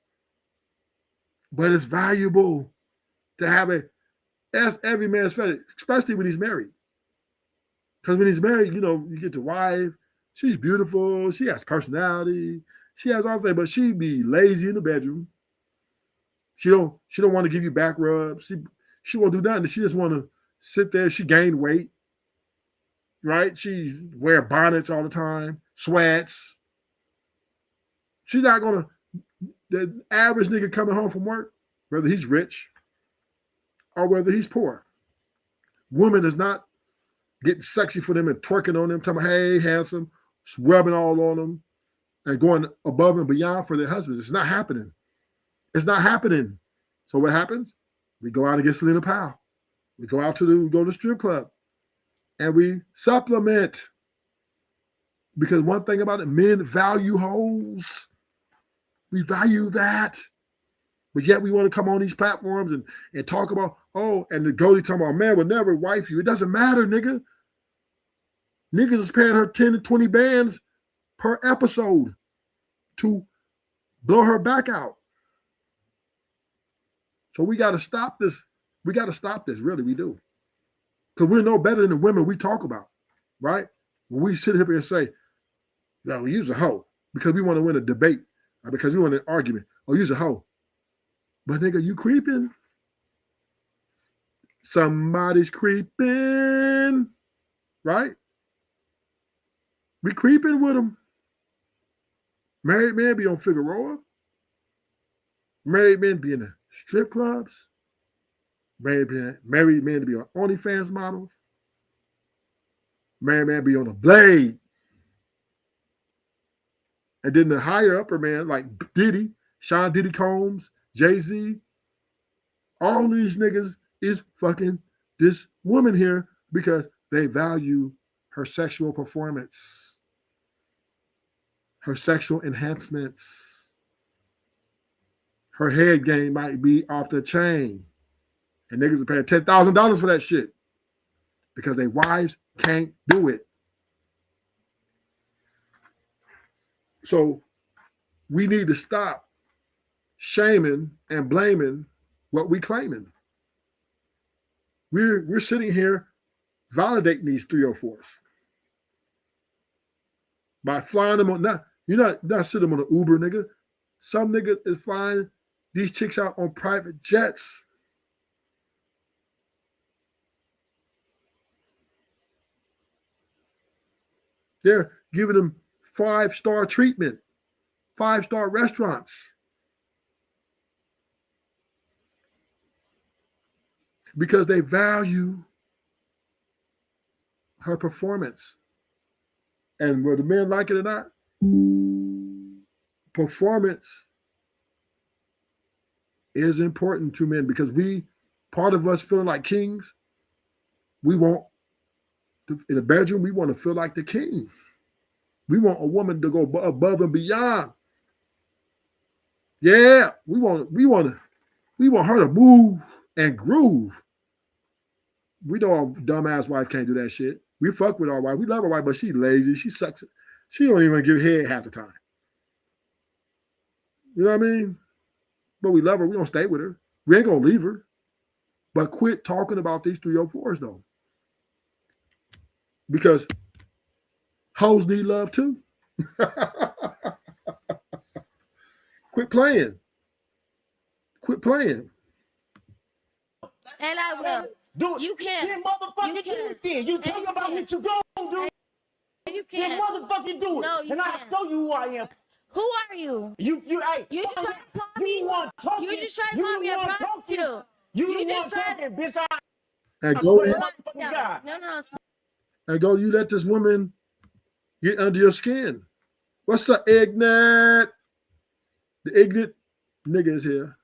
but it's valuable to have it. That's every man's fetish, especially when he's married. Because when he's married, you know, you get the wife, she's beautiful, she has personality, she has all things, but she be lazy in the bedroom. She don't want to give you back rubs. She won't do nothing. She just want to sit there. She gained weight, right? She wear bonnets all the time, sweats. She's not gonna. The average nigga coming home from work, whether he's rich or whether he's poor, woman is not getting sexy for them and twerking on them, telling them, hey, handsome, rubbing all on them and going above and beyond for their husbands. It's not happening. It's not happening. So what happens? We go out and get Celina Powell. We go to the strip club and we supplement. Because one thing about it, men value hoes. We value that. But yet we want to come on these platforms and talk about, oh, and the goalie talking about, man would never wife you. It doesn't matter, nigga. Niggas is paying her 10 to 20 bands per episode to blow her back out. So we got to stop this. We got to stop this, really, we do. Because we're no better than the women we talk about, right? When we sit here and say, no, use a hoe because we want to win a debate or because we want an argument, or use a hoe. But nigga, you creeping. Somebody's creeping, right? We creeping with them. Married men be on Figueroa. Married men be in the strip clubs. Married men to be on OnlyFans models. Married men be on a blade. And then the higher upper man, like Diddy, Sean Diddy Combs, Jay-Z, all these niggas is fucking this woman here because they value her sexual performance, her sexual enhancements. Her head game might be off the chain. And niggas are paying $10,000 for that shit because their wives can't do it. So we need to stop shaming and blaming what we claiming. We're sitting here validating these 304s by flying them on. You're not sitting on an Uber, nigga. Some niggas is flying these chicks out on private jets. They're giving them 5-star treatment, 5-star restaurants. Because they value her performance. And whether men like it or not, performance is important to men because part of us feeling like kings, we want, in the bedroom, we want to feel like the king. We want a woman to go above and beyond. Yeah, we want her to move and groove. We know our dumbass wife can't do that shit. We fuck with our wife. We love our wife, but she lazy. She sucks. She don't even give head half the time. You know what I mean? But we love her. We don't stay with her. We ain't gonna leave her. But quit talking about these 304s though. Because hoes need love too. Quit playing. Quit playing. And I will. Do it. You can't. Then motherfucking You do can't. it then. You And talk you about can't. what you gonna do. You Then can't. motherfucking do it. No, you and I'll can't. show you who I am. Who are you? Hey. You just try to call You me. the one talking. You just try to You call the me a one talking. prostitute. You You the just one tried- talking, bitch. And I go, swear to No, motherfucking God. no. and go, you let this woman get under your skin. What's up, ignorant? The ignorant nigga is here.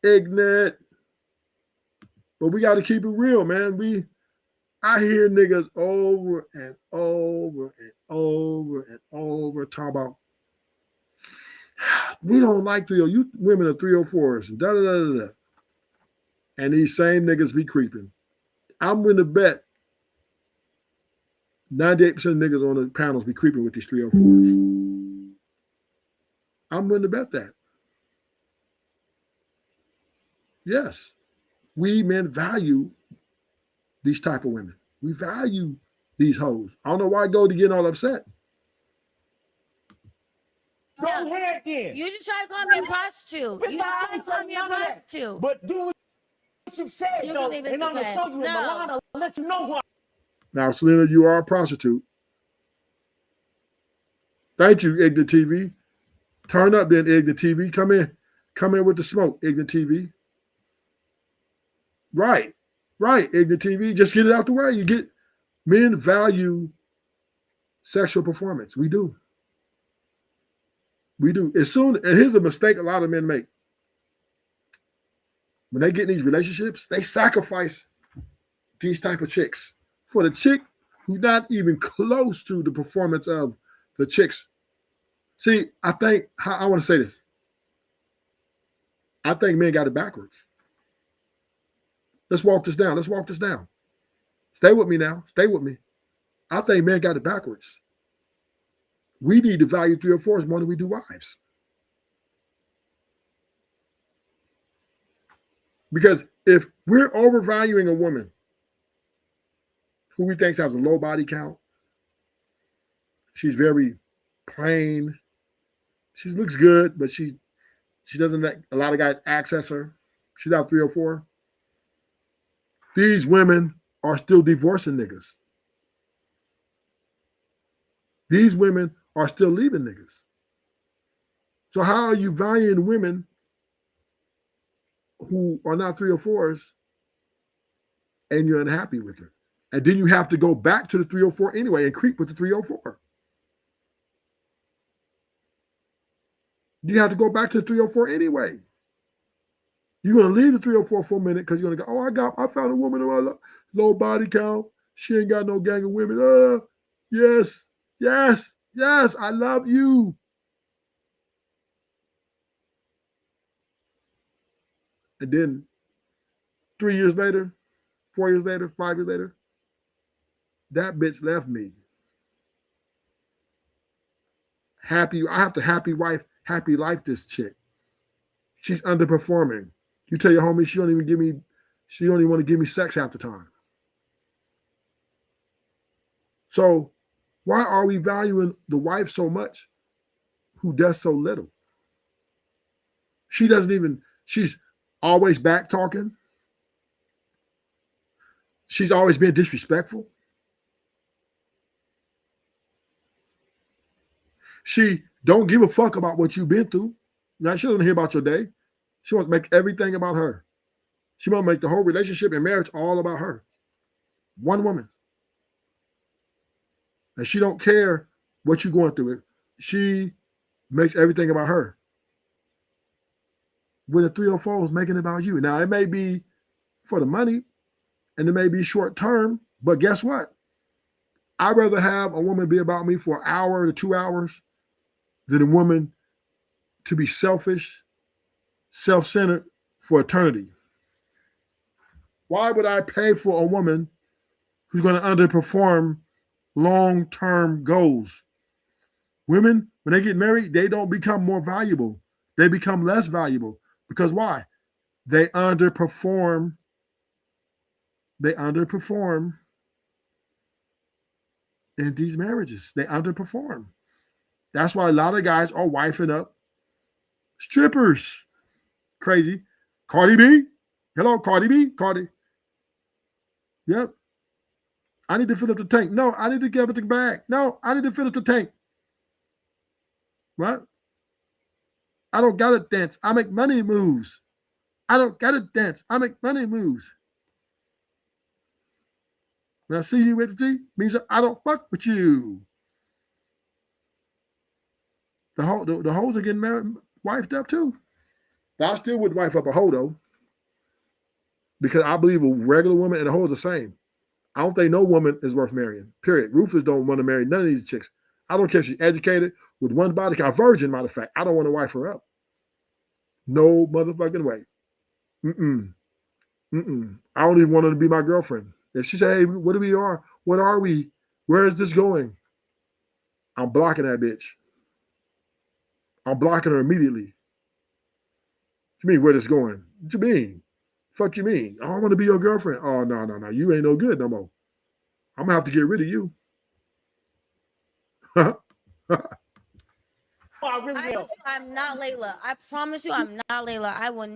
Ignorant. But we got to keep it real, man. I hear niggas over and over and over and over talk about, we don't like 30. You women are 304s and da da da da da. And these same niggas be creeping. I'm willing to bet 98% of niggas on the panels be creeping with these 304s. I'm willing to bet that. Yes, we men value these type of women. We value these hoes. I don't know why Goldie getting all upset. Go ahead then. You just try to call me a prostitute. Bitch, You just I try to ain't call saying me a none of that. prostitute. But do what you said, You though. can leave it And I'm going to today. show you in No. Milan. I'll let you know who I Now, Celina, you are a prostitute. Thank you, Ignorant TV. Turn up then, Ignorant TV. Come in with the smoke, Ignorant TV. Right, Ignorant TV. Just get it out the way. Men value sexual performance. We do. And here's the mistake a lot of men make. When they get in these relationships, they sacrifice these type of chicks for the chick who's not even close to the performance of the chicks. See, I want to say this. I think men got it backwards. Let's walk this down. Stay with me now. Stay with me. I think men got it backwards. We need to value 304s more than we do wives. Because if we're overvaluing a woman who we think has a low body count, she's very plain, she looks good, but she doesn't let a lot of guys access her. She's not 304. These women are still divorcing niggas. These women are still leaving niggas. So how are you valuing women who are not 304s and you're unhappy with her? And then you have to go back to the 304 anyway and creep with the 304. You have to go back to the 304 anyway. You're going to leave the 304 for a minute because you're going to go, I found a woman with a low body count. She ain't got no gang of women. Yes, I love you. And then 3 years later, 4 years later, 5 years later, that bitch left me. Happy, I have to happy wife, happy life this chick. She's underperforming. You tell your homie she don't even want to give me sex half the time. So why are we valuing the wife so much who does so little? She's always back talking. She's always been disrespectful. She don't give a fuck about what you've been through. Now she doesn't hear about your day. She wants to make everything about her. She wants to make the whole relationship and marriage all about her. One woman. And she don't care what you're going through. She makes everything about her. When the 304 is making it about you. Now, it may be for the money and it may be short term, but guess what? I'd rather have a woman be about me for an hour to 2 hours than a woman to be selfish, self-centered for eternity. Why would I pay for a woman who's going to underperform long-term goals. Women, when they get married, they don't become more valuable. They become less valuable. Because why? They underperform. They underperform in these marriages. They underperform. That's why a lot of guys are wifing up strippers. Crazy. Cardi B. Hello, Cardi B. Cardi. Yep. I need to fill up the tank. No, I need to get up the bag. No, I need to fill up the tank. What? I don't gotta dance. I make money moves. I don't gotta dance. I make money moves. When I see you with the G, means I don't fuck with you. The hoes are getting married, wifed up too. But I still would wife up a hoe though, because I believe a regular woman and a hoe is the same. I don't think no woman is worth marrying. Period. Ruthless don't want to marry none of these chicks. I don't care if she's educated with one body, a virgin, matter of fact. I don't want to wife her up. No motherfucking way. I don't even want her to be my girlfriend. If she say, hey, what are we? Where is this going? I'm blocking that bitch. I'm blocking her immediately. What you mean, where this going? What you mean? Fuck you mean? I don't want to be your girlfriend. Oh, no. You ain't no good no more. I'm gonna have to get rid of you. I promise you, I'm not Layla. I promise you, I'm not Layla. I would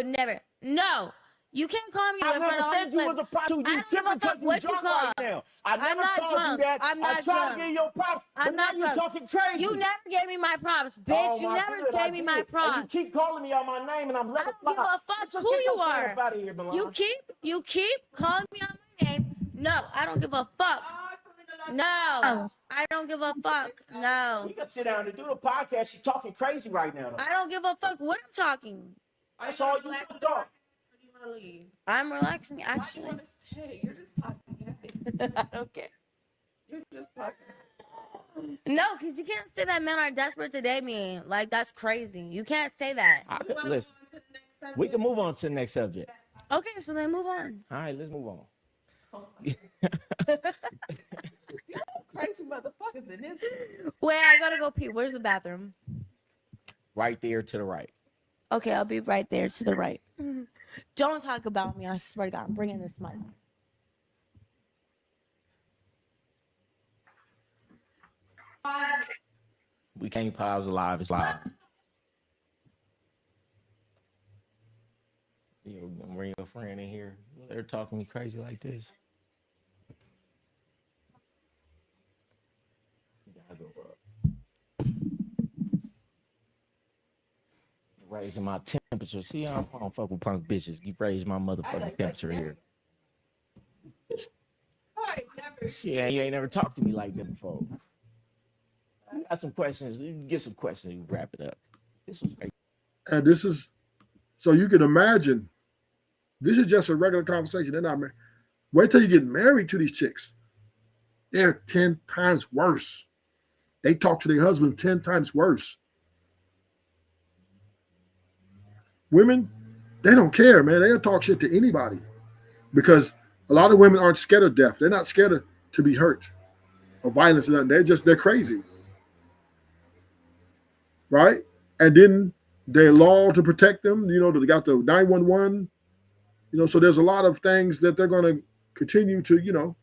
never. No, you can't call me. I never said you was a prostitute. You tripping because you drunk right now. I never called you that. I tried to give you your props, but now you talking crazy. You never gave me my props, bitch. Oh, you never gave me my props. And you keep calling me out my name, and I'm letting I don't give a fuck who you are. You keep calling me out my name. No, I don't give a fuck. No, I don't give a fuck. No. We can sit down and do the podcast. She's talking crazy right now. I don't give a fuck what I'm talking. That's all you want to talk. I'm relaxing, actually. I want to stay. You're just talking. I don't care. You're just talking. No, because you can't say that men are desperate to date me. Like, that's crazy. You can't say that. Listen, we can move on to the next subject. Okay, so then move on. All right, let's move on. Crazy motherfuckers in this. Wait, I gotta go pee. Where's the bathroom? Right there to the right. Okay, I'll be right there to the right. Don't talk about me. I swear to God, I'm bringing this mic. We can't pause the live. It's live. You gonna bring your friend in here. They're talking me crazy like this. You gotta go up. Raising my temperature. See, I don't fuck with punk bitches. You raise my motherfucking temperature here. Shit, you ain't never talked to me like that before. I got some questions. Get some questions. You wrap it up. This was great. And this is, so you can imagine, this is just a regular conversation. They're not married. Wait till you get married to these chicks. They're 10 times worse. They talk to their husband 10 times worse. Women, they don't care, man. They'll talk shit to anybody because a lot of women aren't scared of death. They're not scared to be hurt or violence or nothing. They're crazy. Right? And then their law to protect them, you know, they got the 911, you know, so there's a lot of things that they're going to continue to, you know,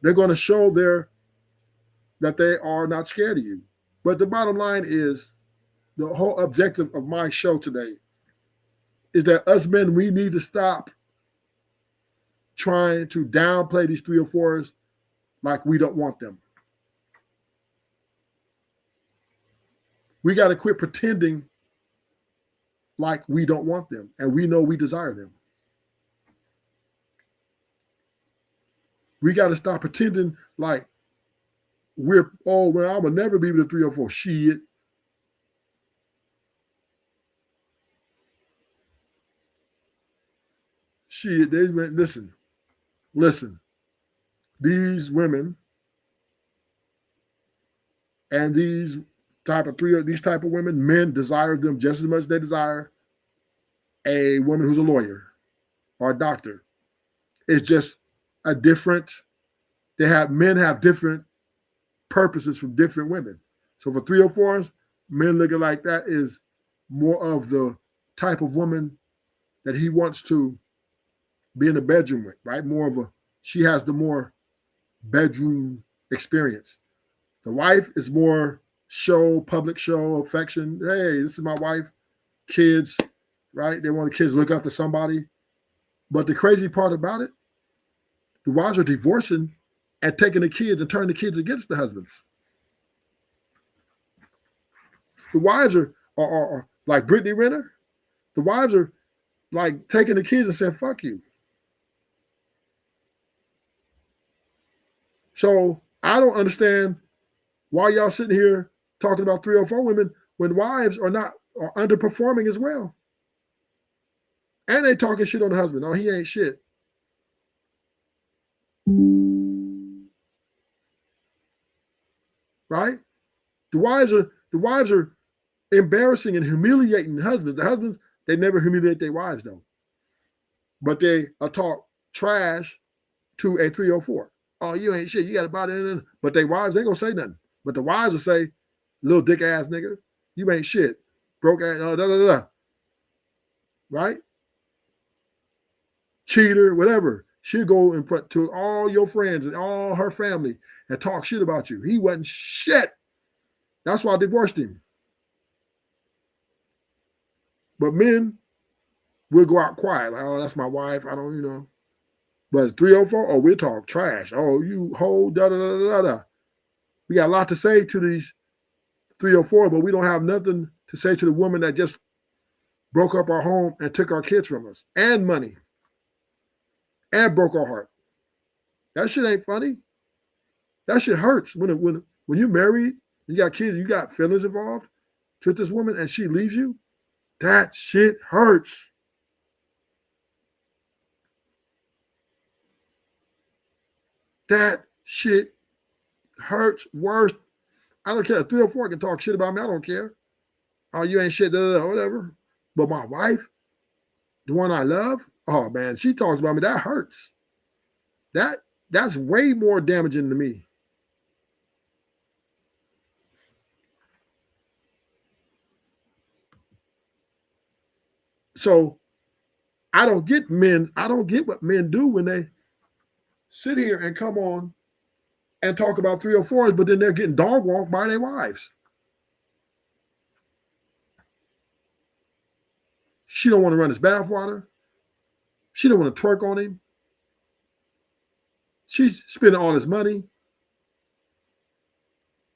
they're going to show that they are not scared of you. But the bottom line is the whole objective of my show today is that us men, we need to stop trying to downplay these 304s like we don't want them. We got to quit pretending like we don't want them and we know we desire them. We got to stop pretending like we're, oh, well, I will never be with a 304. Shit. Shit, they went, listen. These women and these type of women, men desire them just as much as they desire a woman who's a lawyer or a doctor. It's just a different Men have different purposes from different women. So for 304s, men looking like that is more of the type of woman that he wants to be in the bedroom with, right? She has the more bedroom experience. The wife is more public show, affection. Hey, this is my wife, kids, right? They want the kids to look up to somebody. But the crazy part about it, the wives are divorcing and taking the kids and turning the kids against the husbands. The wives are like Brittany Renner. The wives are like taking the kids and saying, fuck you. So I don't understand why y'all sitting here talking about 304 women when wives are underperforming as well. And they talking shit on the husband. Oh, he ain't shit. Right? The wives are embarrassing and humiliating the husbands. The husbands, they never humiliate their wives though. But they are talk trash to a 304. Oh, you ain't shit. You got a body. But their wives, they gonna say nothing. But the wives will say, little dick ass nigga, you ain't shit. Broke ass, da da da da. Right? Cheater, whatever. She'll go in front to all your friends and all her family and talk shit about you. He wasn't shit. That's why I divorced him. But men will go out quiet. Like, oh, that's my wife. I don't. But 304, oh, we'll talk trash. Oh, you hoe, da da da da da. We got a lot to say to these 304, but we don't have nothing to say to the woman that just broke up our home and took our kids from us and money and broke our heart. That shit ain't funny. That shit hurts when you're married, you got kids, you got feelings involved with this woman and she leaves you. That shit hurts. That shit hurts worse. I don't care. 304 can talk shit about me. I don't care. Oh, you ain't shit, whatever. But my wife, the one I love, oh man, she talks about me. That hurts. That's way more damaging to me. So I don't get what men do when they sit here and come on and talk about 304s, but then they're getting dog walked by their wives. She don't want to run his bathwater. She don't want to twerk on him. She's spending all his money.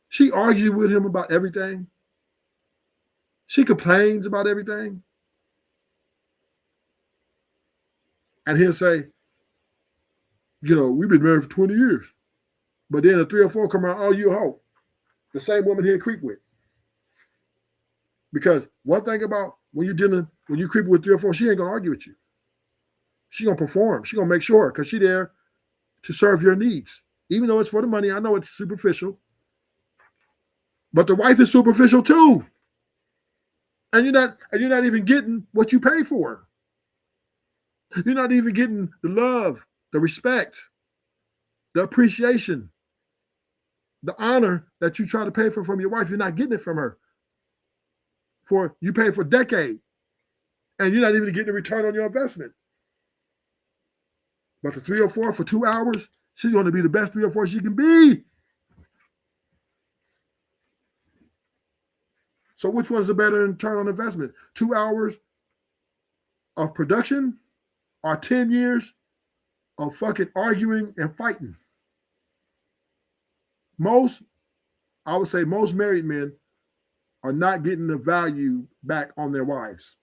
She argues with him about everything. She complains about everything. And he'll say, we've been married for 20 years. But then the 304 come around, oh, you a hoe. The same woman he'll creep with. Because one thing about when you creep with 304, she ain't going to argue with you. She going to perform. She going to make sure because she there to serve your needs. Even though it's for the money, I know it's superficial. But the wife is superficial too. And you're not even getting what you pay for. You're not even getting the love, the respect, the appreciation, the honor that you try to pay for from your wife. You're not getting it from her. You pay for a decade, and you're not even getting a return on your investment. But the 304 for 2 hours, she's going to be the best 304 she can be. So which one's the better return on investment? 2 hours of production or 10 years of fucking arguing and fighting? I would say most married men are not getting the value back on their wives.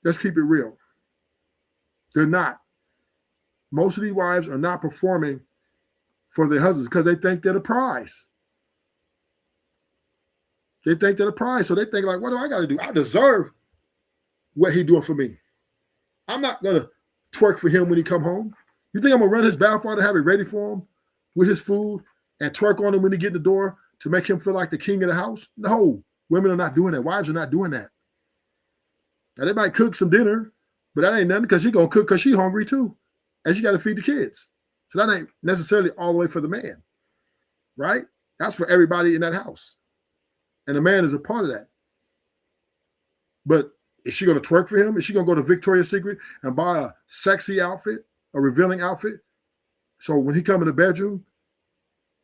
Let's keep it real. They're not. Most of these wives are not performing for their husbands because they think they're the prize. They think they're the prize. So they think like, what do I got to do? I deserve what he's doing for me. I'm not going to twerk for him when he come home. You think I'm going to run his bathwater, have it ready for him with his food and twerk on him when he get in the door to make him feel like the king of the house? No, women are not doing that. Wives are not doing that. Now they might cook some dinner, but that ain't nothing because she's going to cook because she's hungry too. And she got to feed the kids. So that ain't necessarily all the way for the man, right? That's for everybody in that house. And the man is a part of that. But is she going to twerk for him? Is she going to go to Victoria's Secret and buy a sexy outfit, a revealing outfit? So when he come in the bedroom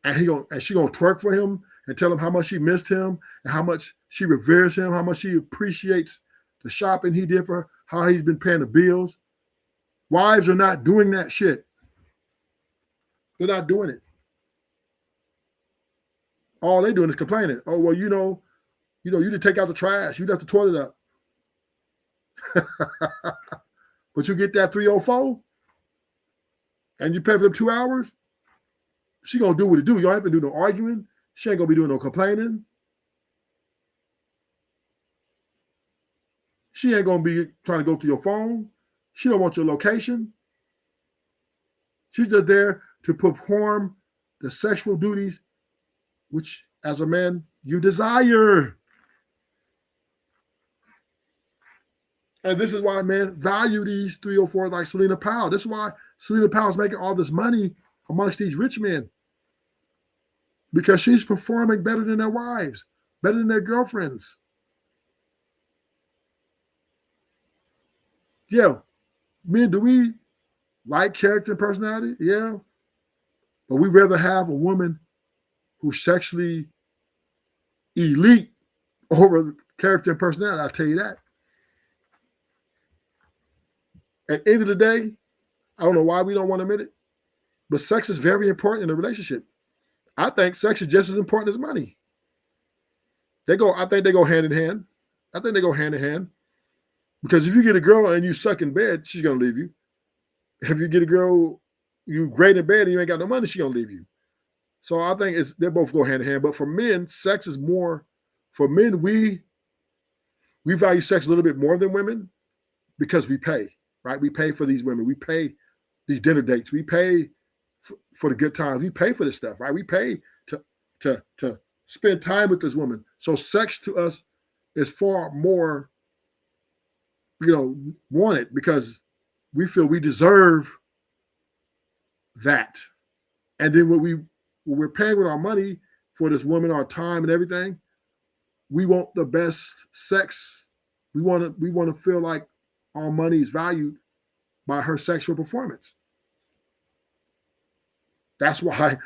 and she going to twerk for him and tell him how much she missed him and how much she reveres him, how much she appreciates the shopping he did for her, how he's been paying the bills. Wives are not doing that shit. They're not doing it. All they're doing is complaining. Oh, well, you didn't take out the trash. You left the toilet up. But you get that 304 and you pay for them 2 hours, she gonna do what it do. You don't have to do no arguing. She ain't gonna be doing no complaining. She ain't gonna be trying to go through your phone. She don't want your location. She's just there to perform the sexual duties which, as a man, you desire. And this is why men value these 304 like Celina Powell. This is why Celina Powell's making all this money amongst these rich men. Because she's performing better than their wives, better than their girlfriends. Yeah. Men, do we like character and personality? Yeah. But we rather have a woman who's sexually elite over character and personality. I'll tell you that. At the end of the day, I don't know why we don't want to admit it, but sex is very important in a relationship. I think sex is just as important as money. I think they go hand in hand. I think they go hand in hand. Because if you get a girl and you suck in bed, she's going to leave you. If you get a girl, you great in bed and you ain't got no money, she's going to leave you. So I think they both go hand in hand. But for men, sex is more, for men, we value sex a little bit more than women because we pay, right? We pay for these women. We pay these dinner dates. We pay for the good times. We pay for this stuff, right? We pay to spend time with this woman. So sex to us is far more, wanted because we feel we deserve that. And then when we're paying with our money for this woman, our time and everything, we want the best sex. We want to feel like our money is valued by her sexual performance. That's why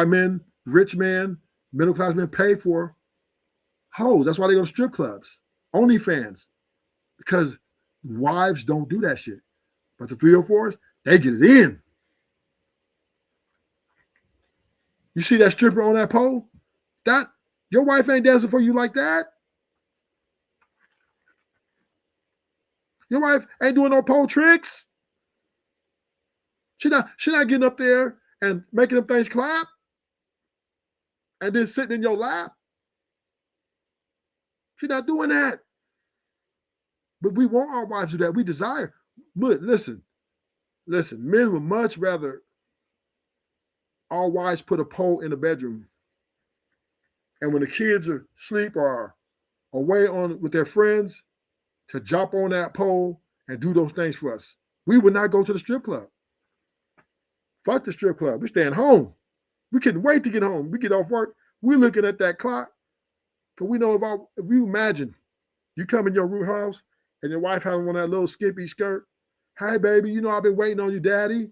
men, rich men, middle class men pay for hoes. That's why they go to strip clubs, OnlyFans, because wives don't do that shit. But the 304s, they get it in. You see that stripper on that pole? That your wife ain't dancing for you like that. Your wife ain't doing no pole tricks. She not getting up there and making them things clap and then sitting in your lap. She's not doing that. But we want our wives to do that. We desire. But listen, men would much rather our wives put a pole in the bedroom. And when the kids are asleep or away with their friends, to jump on that pole and do those things for us. We would not go to the strip club. Fuck the strip club. We're staying home. We couldn't wait to get home. We get off work. We're looking at that clock. Because we know if you imagine you come in your room house and your wife having on that little skimpy skirt. Hi, baby, I've been waiting on you, daddy.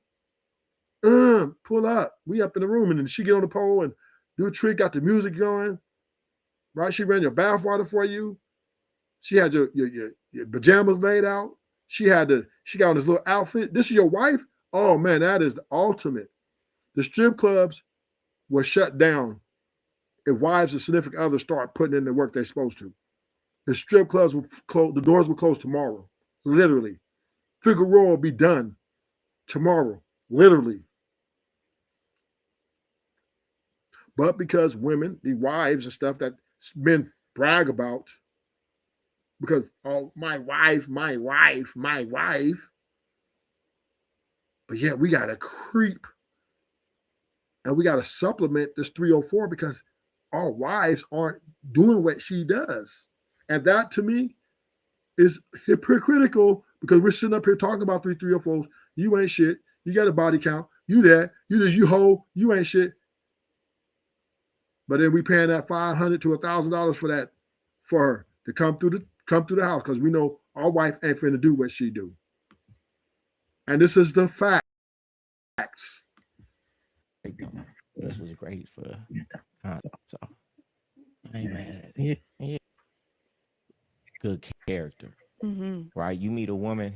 Pull up. We up in the room. And then she get on the pole and do a trick, got the music going. Right? She ran your bath water for you. She had your pajamas laid out. She got on this little outfit. This is your wife? Oh, man, that is the ultimate. The strip clubs were shut down if wives and significant others start putting in the work they're supposed to. The strip clubs will close. The doors will close tomorrow, literally. Figueroa will be done tomorrow, literally. But because women, the wives and stuff that men brag about, because, oh, my wife. But yeah, we got to creep and we got to supplement this 304 because our wives aren't doing what she does. And that to me is hypocritical because we're sitting up here talking about 304s. You ain't shit. You got a body count. You there? You hoe? You ain't shit. But then we paying that $500 to $1,000 for that for her to come through the house because we know our wife ain't finna do what she do. And this is the facts. This was great for content, so I ain't mad at it. Yeah. Good character, right? You meet a woman,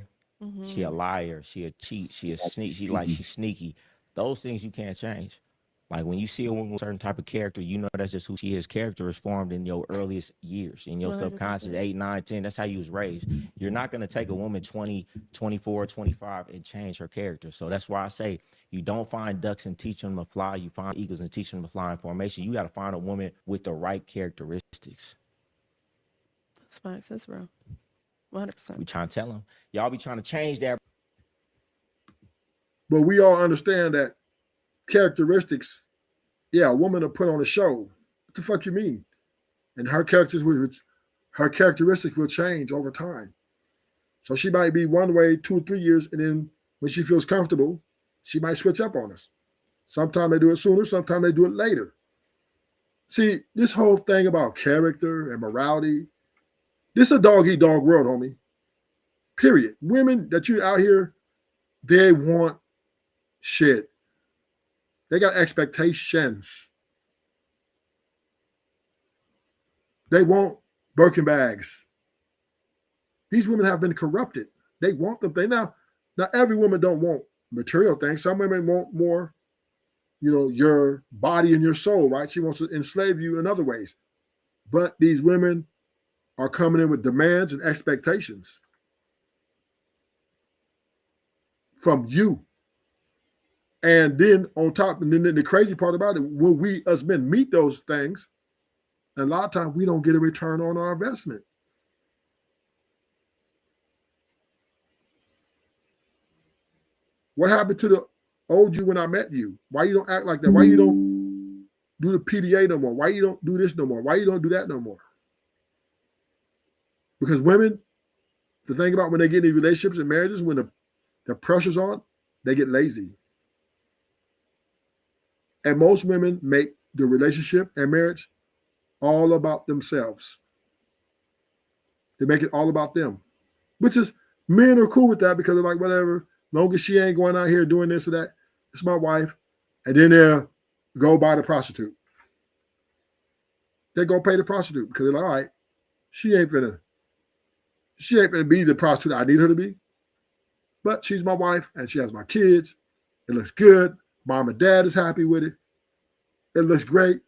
she a liar, she a cheat, she a sneak, she's sneaky. Those things you can't change. Like when you see a woman with a certain type of character, you know that's just who she is. Character is formed in your earliest years, in your 100%. subconscious, 8, 9, 10. That's how you was raised. You're not going to take a woman 20, 24, 25 and change her character. So that's why I say you don't find ducks and teach them to fly. You find eagles and teach them to fly in formation. You got to find a woman with the right characteristics. That's facts. That's real. 100%. We trying to tell them. Y'all be trying to change that. But we all understand that characteristics, yeah, a woman will put on a show. What the fuck you mean? And her characteristics will change over time. So she might be one way 2 or 3 years, and then when she feels comfortable, she might switch up on us. Sometimes they do it sooner, sometimes they do it later. See, this whole thing about character and morality, this is a dog-eat-dog world, homie. Period. Women that you out here, they want shit. They got expectations. They want Birkin bags. These women have been corrupted. They want them. Now every woman don't want material things. Some women want more, your body and your soul, right? She wants to enslave you in other ways. But these women are coming in with demands and expectations from you. And then on top, and then the crazy part about it, when we as men meet those things, a lot of times we don't get a return on our investment. What happened to the old you when I met you? Why you don't act like that? Why you don't do the PDA no more? Why you don't do this no more? Why you don't do that no more? Because women, the thing about when they get in these relationships and marriages, when the pressure's on, they get lazy. And most women make the relationship and marriage all about themselves. They make it all about them, which is, men are cool with that because they're like, whatever, long as she ain't going out here doing this or that, it's my wife. And then they'll go buy the prostitute. They're going to pay the prostitute because they're like, all right, she ain't finna be the prostitute I need her to be. But she's my wife and she has my kids. It looks good. Mom and dad is happy with it. It looks great.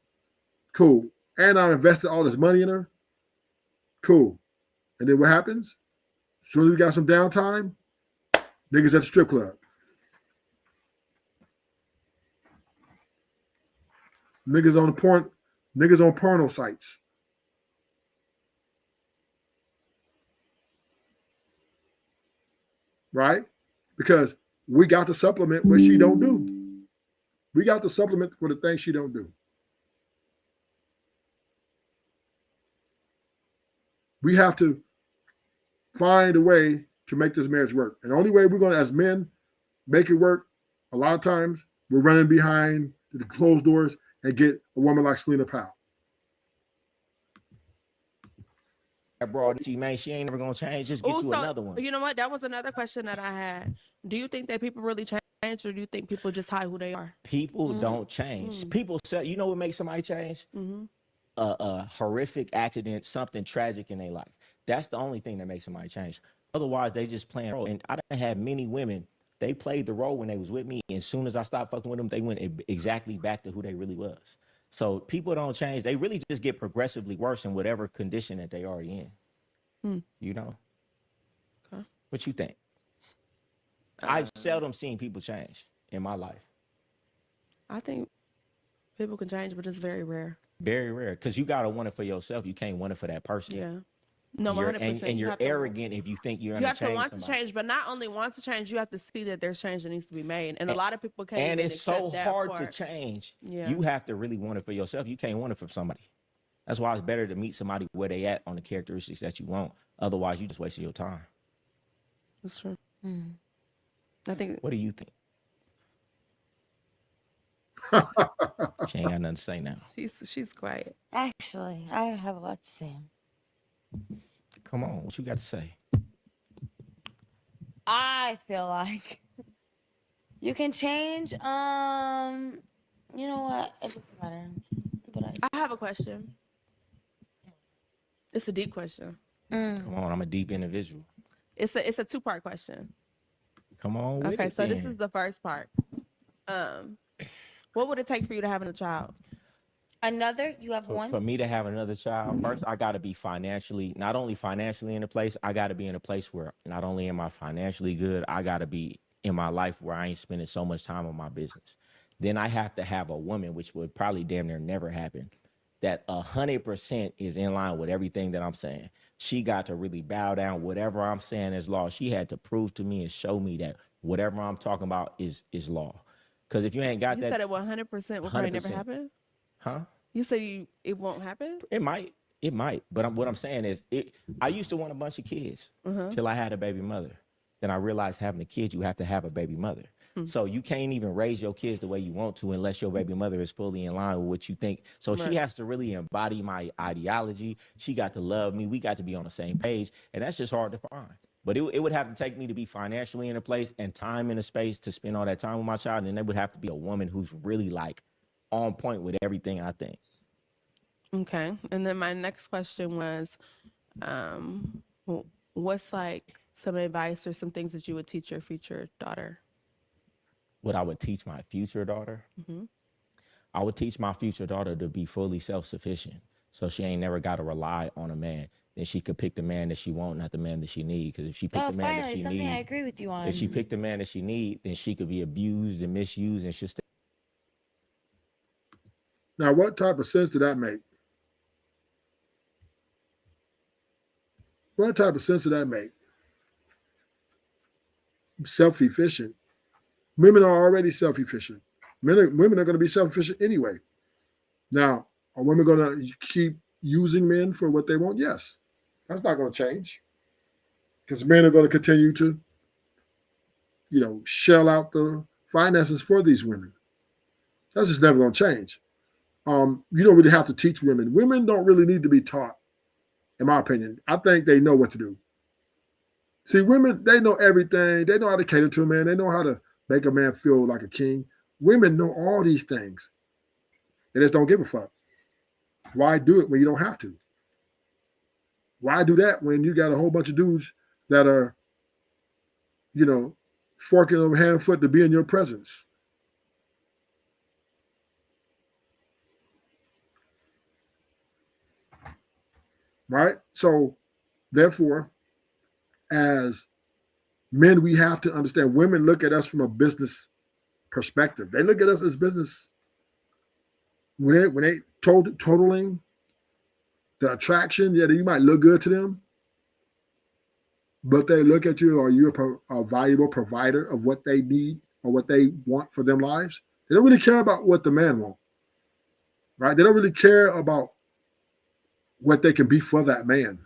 Cool. And I invested all this money in her. Cool. And then what happens? As soon as we got some downtime, niggas at the strip club. Niggas on porno sites. Right? Because we got to supplement what she don't do. We got to supplement for the things she don't do. We have to find a way to make this marriage work. And the only way we're going to, as men, make it work, a lot of times, we're running behind the closed doors and get a woman like Celina Powell. That broad, man, she ain't never gonna change. Just get you another one. You know what? That was another question that I had. Do you think that people really change, or do you think people just hide who they are? People don't change. People say, you know what makes somebody change? A horrific accident, something tragic in their life. That's the only thing that makes somebody change. Otherwise, they just playing a role. And I done had many women, they played the role when they was with me. And as soon as I stopped fucking with them, they went exactly back to who they really was. So people don't change. They really just get progressively worse in whatever condition that they already in. You know? Okay. What you think? I've seldom seen people change in my life. I think people can change, but it's very rare. Very rare. Because you got to want it for yourself. You can't want it for that person. Yeah. No, 100%. And you're arrogant if you think you're going to change. You have to want to change, but not only want to change, you have to see that there's change that needs to be made. And a lot of people can't. And it's so hard to change. Yeah. You have to really want it for yourself. You can't want it from somebody. That's why it's better to meet somebody where they at on the characteristics that you want. Otherwise, you just wasting your time. That's true. I think. What do you think? She ain't got nothing to say now. She's quiet. Actually, I have a lot to say. Come on, what you got to say? I feel like you can change. You know what? It doesn't matter. But I have a question. It's a deep question. Come on, I'm a deep individual. It's a 2-part question. Come on with Okay, it so this then. is the first part. What would it take for you to have a child? another, you have For one. me to have another child, first I got to be financially, not only financially in a place, I got to be in a place where not only am I financially good, I got to be in my life where I ain't spending so much time on my business. Then I have to have a woman, which would probably damn near never happen, that 100% is in line with everything that I'm saying. She got to really bow down. Whatever I'm saying is law. She had to prove to me and show me that whatever I'm talking about is law. Because if you ain't got You that, said it 100% will probably never 100%, happen. huh? You said it won't happen. It might. But what I'm saying is, I used to want a bunch of kids till I had a baby mother. Then I realized having a kid, you have to have a baby mother. So you can't even raise your kids the way you want to unless your baby mother is fully in line with what you think. So she Right. has to really embody my ideology. She got to love me. We got to be on the same page. And that's just hard to find. But it would have to take me to be financially in a place and time in a space to spend all that time with my child. And it would have to be a woman who's really like on point with everything I think. Okay. And then my next question was, what's like some advice or some things that you would teach your future daughter? What I would teach my future daughter? I would teach my future daughter to be fully self-sufficient. So she ain't never got to rely on a man. Then she could pick the man that she want, not the man that she need. Because if she picked Oh, the man that finally, she something I need, agree with you on. if she picked the man that she need, then she could be abused and misused and she'll stay. Now, what type of sense did that make? What type of sense did that make? Self-efficient. Women are already self-efficient. Women are going to be self-efficient anyway. Now, are women going to keep using men for what they want? Yes. That's not going to change because men are going to continue to, shell out the finances for these women. That's just never going to change. You don't really have to teach women. Women don't really need to be taught, in my opinion. I think they know what to do. See, women, they know everything. They know how to cater to a man. They know how to make a man feel like a king. Women know all these things. They just don't give a fuck. Why do it when you don't have to? Why do that when you got a whole bunch of dudes that are, forking over hand and foot to be in your presence? Right? So, therefore, as men, we have to understand women look at us from a business perspective. They look at us as business. When they totaling the attraction, yeah, you might look good to them, but they look at you, are you a valuable provider of what they need or what they want for their lives? They don't really care about what the man wants, right? They don't really care about what they can be for that man.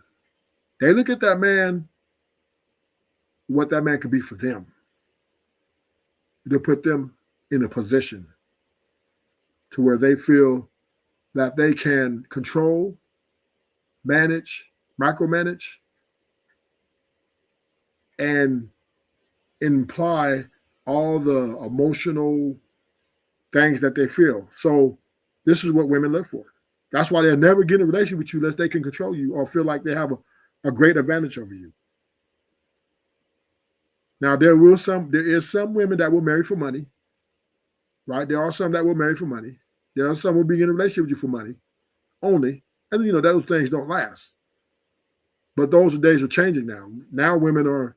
They look at that man, what that man can be for them. To put them in a position to where they feel that they can control, manage, micromanage, and imply all the emotional things that they feel. So this is what women look for. That's why they'll never get in a relationship with you unless they can control you or feel like they have a great advantage over you. Now there is some women that will marry for money, right? There are some that will marry for money. There are some who will be in a relationship with you for money only. And those things don't last. But those days are changing now. Now women are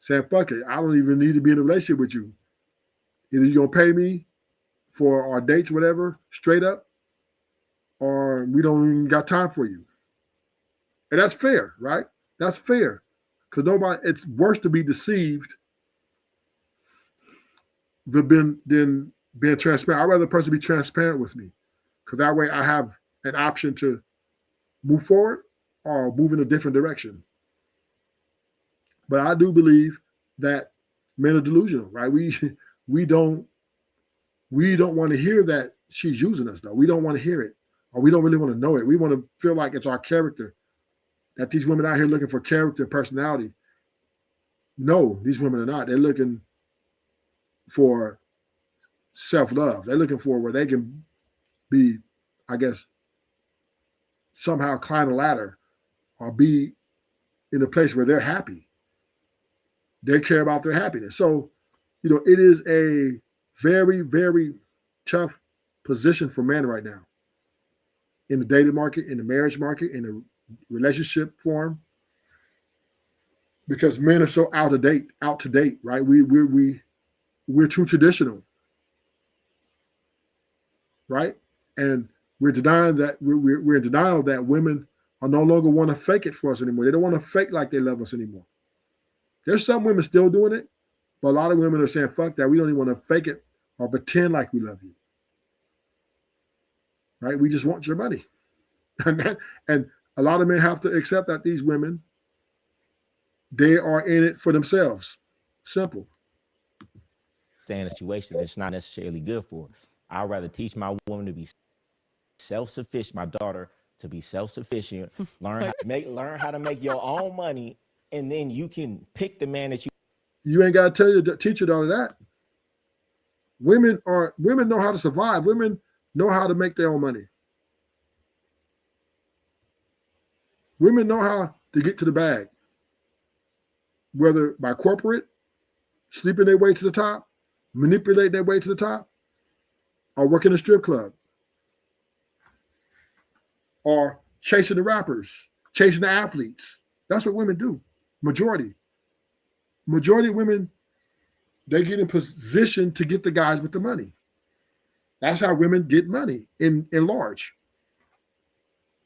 saying, fuck it, I don't even need to be in a relationship with you. Either you're gonna pay me for our dates, whatever, straight up, or we don't even got time for you. And that's fair, right? That's fair. Because it's worse to be deceived than being transparent. I'd rather a person be transparent with me. Because that way I have an option to move forward or move in a different direction. But I do believe that men are delusional, right? We don't We don't want to hear that she's using us, though. We don't want to hear it, or we don't really want to know it. We want to feel like it's our character, that these women out here looking for character and personality. No, these women are not. They're looking for self-love. They're looking for where they can be, I guess, somehow climb a ladder or be in a place where they're happy. They care about their happiness. So, it is a very, very tough position for men right now in the dating market, in the marriage market, in the relationship form, because men are so out to date, right? We're too traditional, right? And we're denying that we're in denial that women are no longer want to fake it for us anymore. They don't want to fake like they love us anymore. There's some women still doing it, but a lot of women are saying, fuck that. We don't even want to fake it or pretend like we love you. Right? We just want your money. And a lot of men have to accept that these women, they are in it for themselves. Simple. Stay in a situation that's not necessarily good for her. I'd rather teach my woman to be self-sufficient, my daughter to be self-sufficient, learn how to make your own money, and then you can pick the man that you ain't got to teach your daughter that. Women know how to survive. Women know how to make their own money. Women know how to get to the bag, whether by corporate, sleeping their way to the top, manipulating their way to the top, or working a strip club, or chasing the rappers, chasing the athletes. That's what women do. Majority of women, they get in position to get the guys with the money. That's how women get money in large.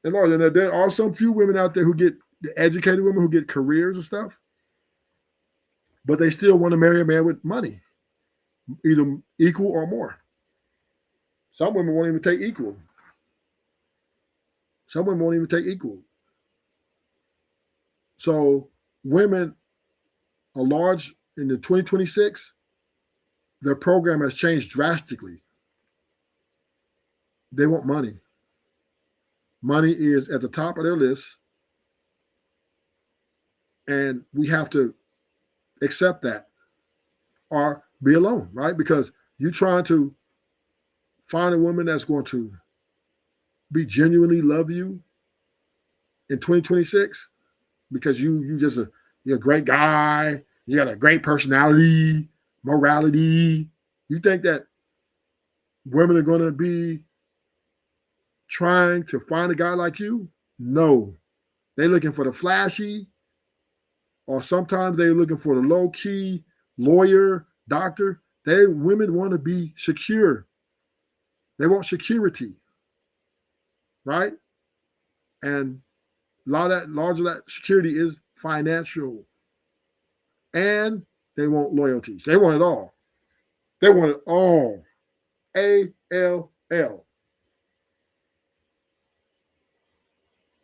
And there are some few women out there who get the educated women who get careers and stuff, but they still want to marry a man with money, either equal or more. Some women won't even take equal. So women are large in the 2026. Their program has changed drastically. They want money. Money is at the top of their list. And we have to accept that or be alone, right? Because you're trying to find a woman that's going to be genuinely love you in 2026 because you're a great guy, you got a great personality, morality. You think that women are going to be trying to find a guy like you? No. They're looking for the flashy, or sometimes they're looking for the low-key lawyer, doctor. Women want to be secure. They want security, right? And large of that security is financial. And they want loyalties. They want it all. They want it all. ALL.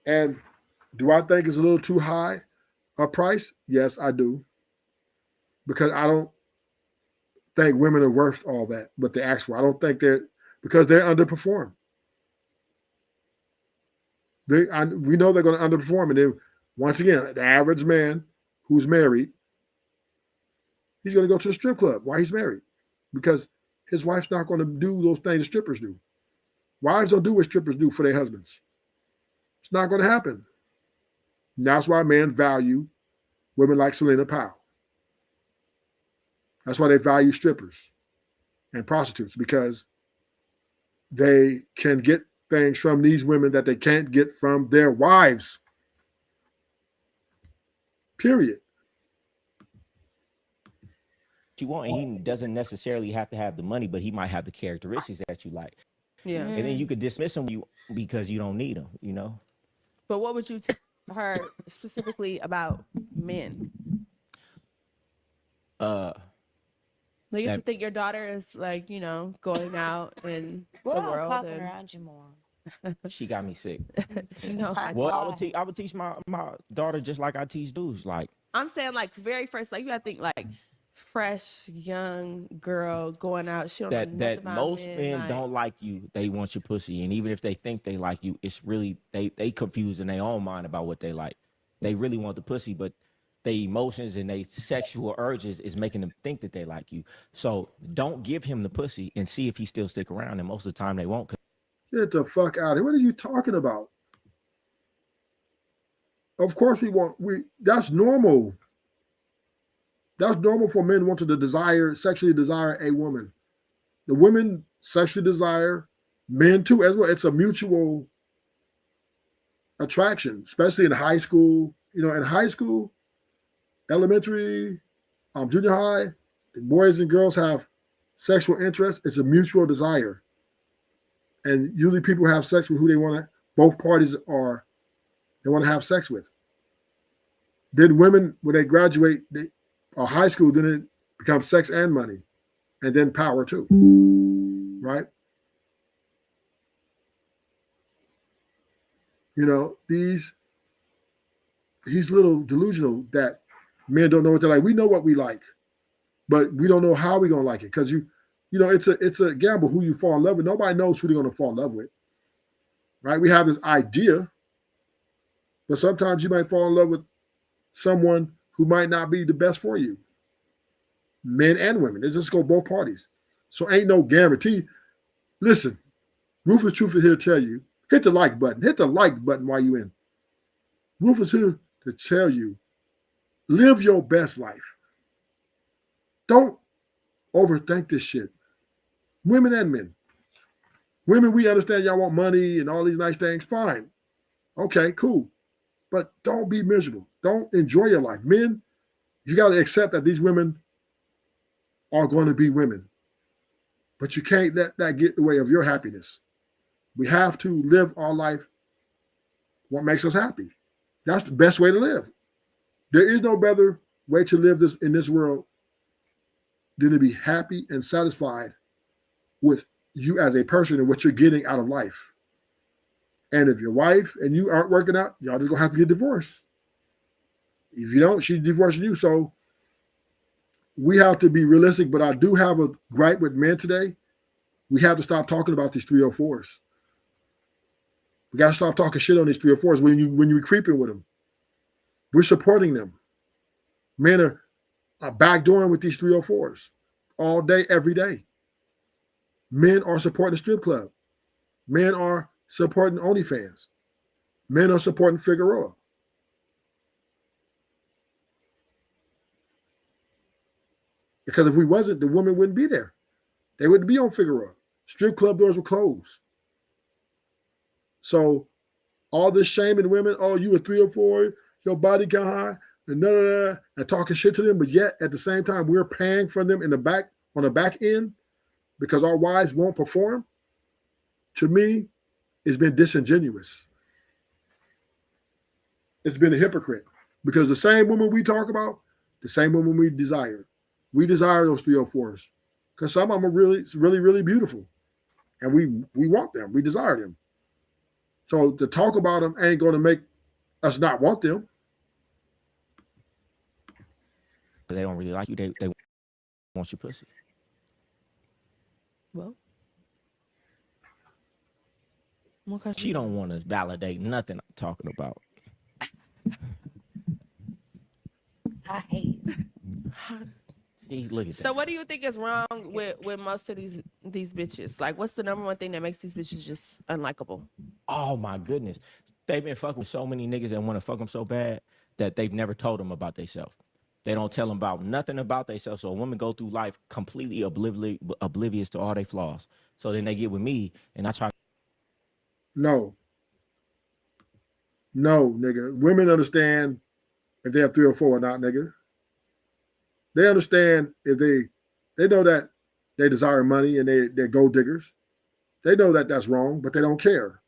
And do I think it's a little too high a price? Yes, I do. Because I don't think women are worth all that, what they ask for. I don't think because they're underperformed. We know they're going to underperform. And then, once again, the average man who's married, he's going to go to the strip club while he's married because his wife's not going to do those things that strippers do. Wives don't do what strippers do for their husbands. It's not going to happen. And that's why men value women like Celina Powell. That's why they value strippers and prostitutes, because they can get things from these women that they can't get from their wives. Period. you want, and he doesn't necessarily have to have the money, but he might have the characteristics that you like. Yeah. And then you could dismiss him because you don't need him, you know? But what would you tell her specifically about men? Like, if you think your daughter is like, you know, going out in the world popping and around you more. She got me sick. you know, Well, I would teach my daughter just like I teach dudes. Like, I'm saying, like, very first, like, you gotta think, like, fresh young girl going out. She don't know nothing that about most men. men like, don't like you. They want your pussy, and even if they think they like you, it's really they confused in their own mind about what they like. They really want the pussy, but their emotions and their sexual urges is making them think that they like you. So don't give him the pussy and see if he still stick around. And most of the time they won't. Get the fuck out of here. What are you talking about? Of course that's normal. That's normal for men wanting to sexually desire a woman. The women sexually desire men too as well. It's a mutual attraction, especially in high school. In high school, elementary, junior high, boys and girls have sexual interest. It's a mutual desire. And usually people have sex with who they want to, both parties they want to have sex with. Then women, when they graduate high school, then it becomes sex and money, and then power too, right? He's a little delusional that men don't know what they like. We know what we like, but we don't know how we're gonna like it because it's a gamble who you fall in love with. Nobody knows who they're gonna fall in love with, right? We have this idea, but sometimes you might fall in love with someone who might not be the best for you. Men and women. It just go both parties. So ain't no guarantee. Listen, Rufus Truth is here to tell you, hit the like button. Hit the like button while you in. Rufus here to tell you, live your best life. Don't overthink this shit. Women and men. Women, we understand y'all want money and all these nice things. Fine. Okay, cool. But don't be miserable. Don't enjoy your life. Men, you got to accept that these women are going to be women. But you can't let that get in the way of your happiness. We have to live our life what makes us happy. That's the best way to live. There is no better way to live in this world than to be happy and satisfied with you as a person and what you're getting out of life. And if your wife and you aren't working out, y'all just gonna have to get divorced. If you don't, she's divorcing you. So we have to be realistic, but I do have a gripe with men today. We have to stop talking about these 304s. We got to stop talking shit on these 304s when you're creeping with them. We're supporting them. Men are backdooring with these 304s all day, every day. Men are supporting the strip club. Men are supporting OnlyFans. Men are supporting Figueroa. Because if we wasn't, the women wouldn't be there. They wouldn't be on Figueroa. Strip club doors were closed. So all this shaming women, oh, you a 304, your body count high, and talking shit to them, but yet at the same time we're paying for them on the back end because our wives won't perform. To me, it's been disingenuous. It's been a hypocrite because the same woman we talk about, the same woman we desire. We desire those 304s because some of them are really, really, really beautiful, and we want them. We desire them. So to talk about them ain't going to make us not want them. They don't really like you. They want your pussy. Well, okay. She don't want to validate nothing I'm talking about. I hate you. See, look at So that. what do you think is wrong with most of these bitches? Like, what's the number one thing that makes these bitches just unlikable? Oh my goodness, they've been fucking with so many niggas that want to fuck them so bad that they've never told them about themselves. They don't tell them about nothing about themselves. So a woman go through life completely oblivious to all their flaws. So then they get with me and I try. No, nigga. Women understand if they have 304 or not, nigga. They understand if they know that they desire money and they're gold diggers. They know that that's wrong, but they don't care.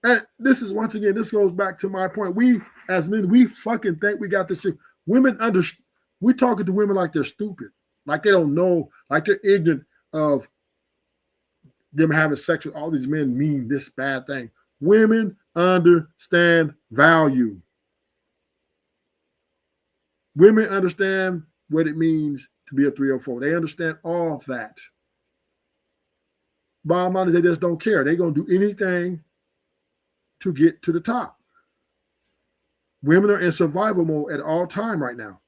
And this is, once again, this goes back to my point. We, as men, we fucking think we got this shit. Women we talking to women like they're stupid, like they don't know, like they're ignorant of them having sex with all these men mean this bad thing. Women understand value. Women understand what it means to be a 304. They understand all of that. Bottom line is they just don't care. They're going to do anything to get to the top. Women are in survival mode at all time right now.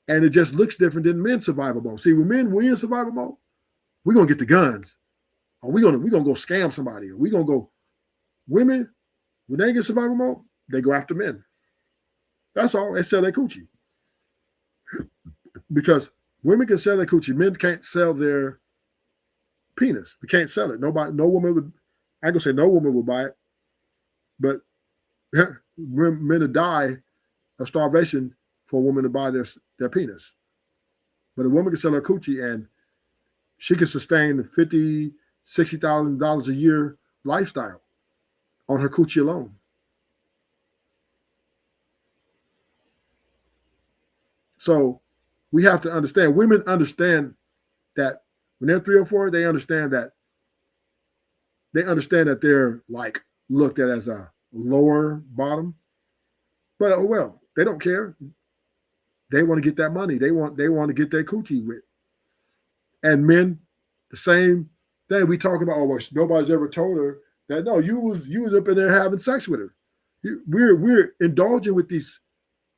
And it just looks different than men's survival mode. See, when we in survival mode, we're going to get the guns. Or we're gonna go scam somebody. Or we're going to go. Women, when they get survival mode, they go after men. That's all. They sell their coochie. Because women can sell their coochie. Men can't sell their penis. We can't sell it. No woman would, I ain't gonna say no woman would buy it. But men would die of starvation for a woman to buy their penis. But a woman can sell her coochie and she can sustain $50,000, $60,000 a year lifestyle on her coochie alone. So we have to understand, women understand that when they're 304, they understand that they're like looked at as a lower bottom. But oh well, they don't care. They want to get that money. They want to get their coochie with. And men, the same thing. We talk about, oh, well, nobody's ever told her that no, you was up in there having sex with her. We're indulging with these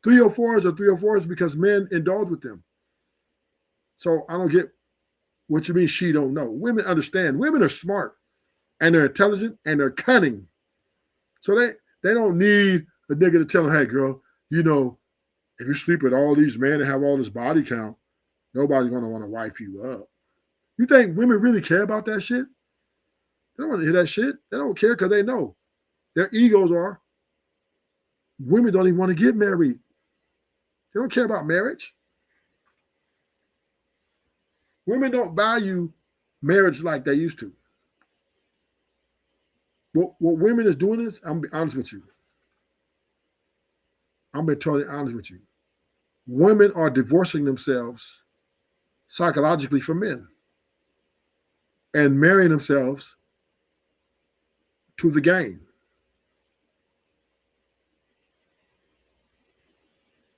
304s or 304s because men indulge with them. So I don't get what you mean she don't know. Women understand. Women are smart and they're intelligent and they're cunning. So they don't need a nigga to tell them, hey, girl, you know, if you sleep with all these men and have all this body count, nobody's going to want to wife you up. You think women really care about that shit? They don't want to hear that shit. They don't care because they know. Their egos are. Women don't even want to get married. They don't care about marriage. Women don't value marriage like they used to. What women is doing is, I'm going to be honest with you. I'm being totally honest with you. Women are divorcing themselves psychologically from men and marrying themselves to the game.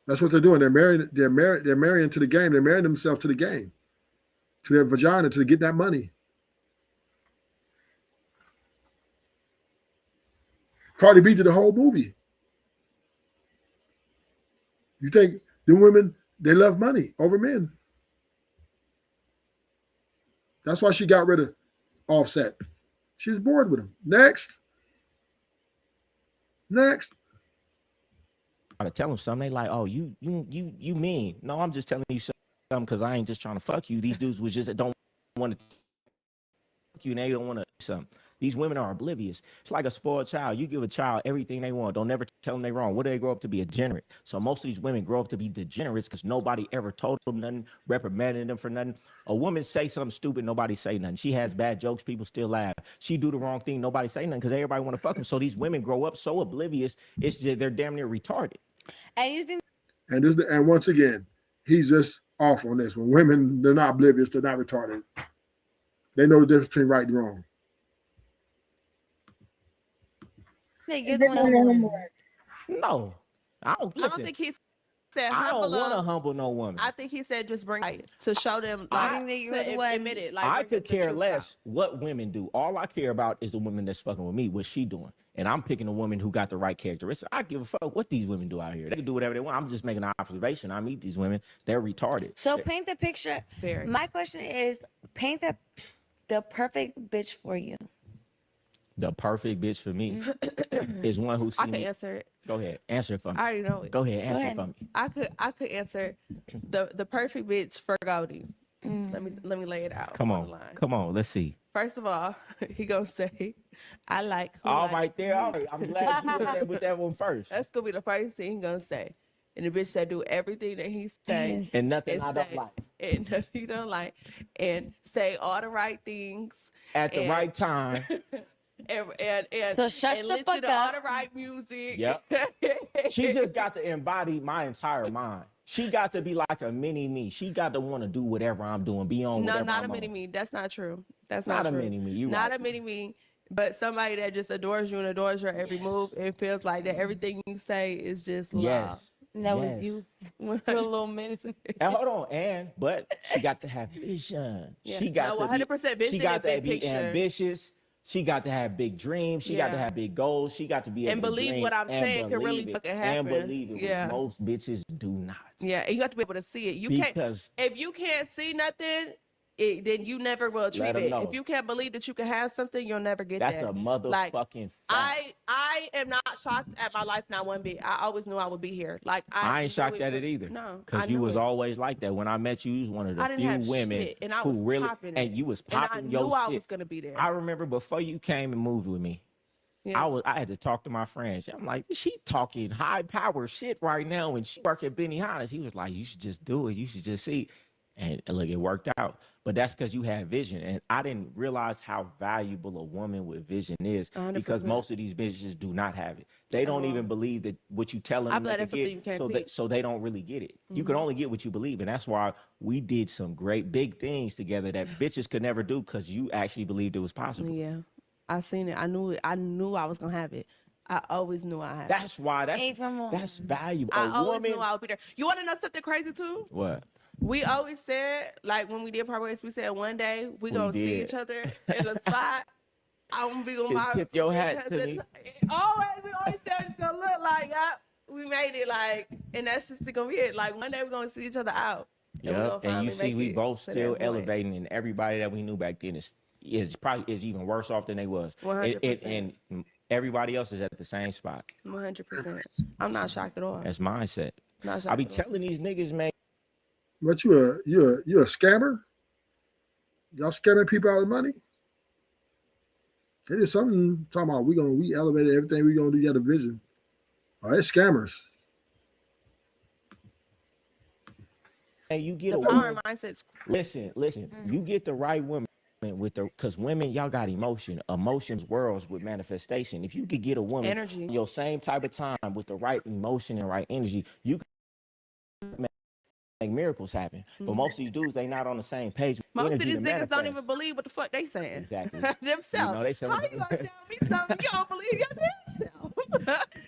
That's what they're doing. They're marrying to the game. They're marrying themselves to the game, to their vagina, to get that money. Cardi B did the whole movie. You think the women, they love money over men. That's why she got rid of Offset. She was bored with him. Next. To tell them something, they like, oh, you mean? No, I'm just telling you something because I ain't just trying to fuck you. These dudes was just don't want to fuck you and they don't want to do something. These women are oblivious. It's like a spoiled child. You give a child everything they want. Don't never tell them they're wrong. What do they grow up to be? A degenerate. So most of these women grow up to be degenerates because nobody ever told them nothing, reprimanded them for nothing. A woman say something stupid, nobody say nothing. She has bad jokes, people still laugh. She do the wrong thing, nobody say nothing because everybody want to fuck them. So these women grow up so oblivious, it's just, they're damn near retarded. And you think? And once again, he's just off on this one. Women, they're not oblivious. They're not retarded. They know the difference between right and wrong. You're the one. No, I don't. Listen, I don't think he said I humble don't want to them. humble no woman. I think he said just bring it to show them, I like, think that you're to the one- admit it. Like, I bring could the care truth less what women do. All I care about is the woman that's fucking with me. What's she doing? And I'm picking a woman who got the right characteristics. I give a fuck what these women do out here. They can do whatever they want. I'm just making an observation. I meet these women. They're retarded. So paint the picture. Very. My question is, paint the perfect bitch for you. The perfect bitch for me is one who see I can me. answer it. Go ahead, answer it for me. I already know it. Go ahead, answer ahead. it for me. I could answer the perfect bitch for Goldie. Let me lay it out. Come the on, line. come on. Let's see. First of all, he gonna say, "I like." Who All likes right there. me. All right. I'm glad you went there with that one first. That's gonna be the first thing he gonna say. And the bitch that do everything that he says, And nothing I don't say- like. and nothing you don't like, and say all the right things At the and- right time. and So shut and the listen fuck to all up. the right music. Yep. She just got to embody my entire mind. She got to be like a mini me. She got to want to do whatever I'm doing, be on No, whatever not I'm a mini on. me. That's not true. That's Not not a true. mini me. You Not right. a mini me, but somebody that just adores you and adores your every move and feels like that everything you say is just love. Yes. And that was Yes. you for a little minute. And hold on, but she got to have vision. Yeah. She got No, to 100% be, she vision got and to big be picture. ambitious. She got to have big dreams. She got to Yeah. have big goals. She got to be able And to believe dream what I'm and saying could really believe it, fucking and happen. believe it. Yeah. Which most bitches do not. Yeah, and you have to be able to see it. You Because can't if you can't see nothing, then you never will achieve them it. know. If you can't believe that you can have something, you'll never get that's there. a motherfucking fact. I am not shocked at my life not one bit. I always knew I would be here. Like I ain't shocked really at it either. No, Because I you knew was it. always like that. When I met you, you was one of I the didn't few have women shit, and I who was really popping and it. you was And I popping knew your I shit. was gonna be there. I remember before you came and moved with me. Yeah. I had to talk to my friends. I'm like, she talking high power shit right now, and she work at Benihana's. He was like, you should just do it. You should just see. And look, it worked out. But that's because you had vision. And I didn't realize how valuable a woman with vision is 100%. because most of these bitches do not have it. They don't even believe that what you tell them I they feel like can that's something you get, can't so teach. so they don't really get it. You can only get what you believe. And that's why we did some great big things together that bitches could never do because you actually believed it was possible. Yeah. I seen it. I knew it. I knew I was gonna have it. I always knew I had it. That's why From that's valuable. I A always woman, knew I would be there. You want to know something crazy too? what? We always said, like when we did Part Ways, we said one day we gonna see did. each other in a spot. I'm gonna be on my Tip your hat to me. Always, we always said it's gonna look like we made it, like, and that's just gonna be it. Like one day we're gonna see each other out. Yeah, and you see, we both still elevating, and everybody that we knew back then is even worse off than they was. 100%. And everybody else is at the same spot. 100%. I'm not shocked at all. That's mindset. Not shocked I be at all. telling these niggas, man. What you a scammer? Y'all scamming people out of money? It is something talking about we elevated everything we gonna do. You got a vision. Oh, it's scammers. And you get The a power woman. and mindset's Listen. You get the right woman because women, y'all got emotions worlds with manifestation. If you could get a woman energy. your same type of time with the right emotion and right energy, you can make miracles happen. But most of these dudes, they not on the same page. With Most of energy these to niggas don't manifest. even believe what the fuck they saying. Exactly. Themselves. You know, they How you gonna tell me something you don't believe your damn self?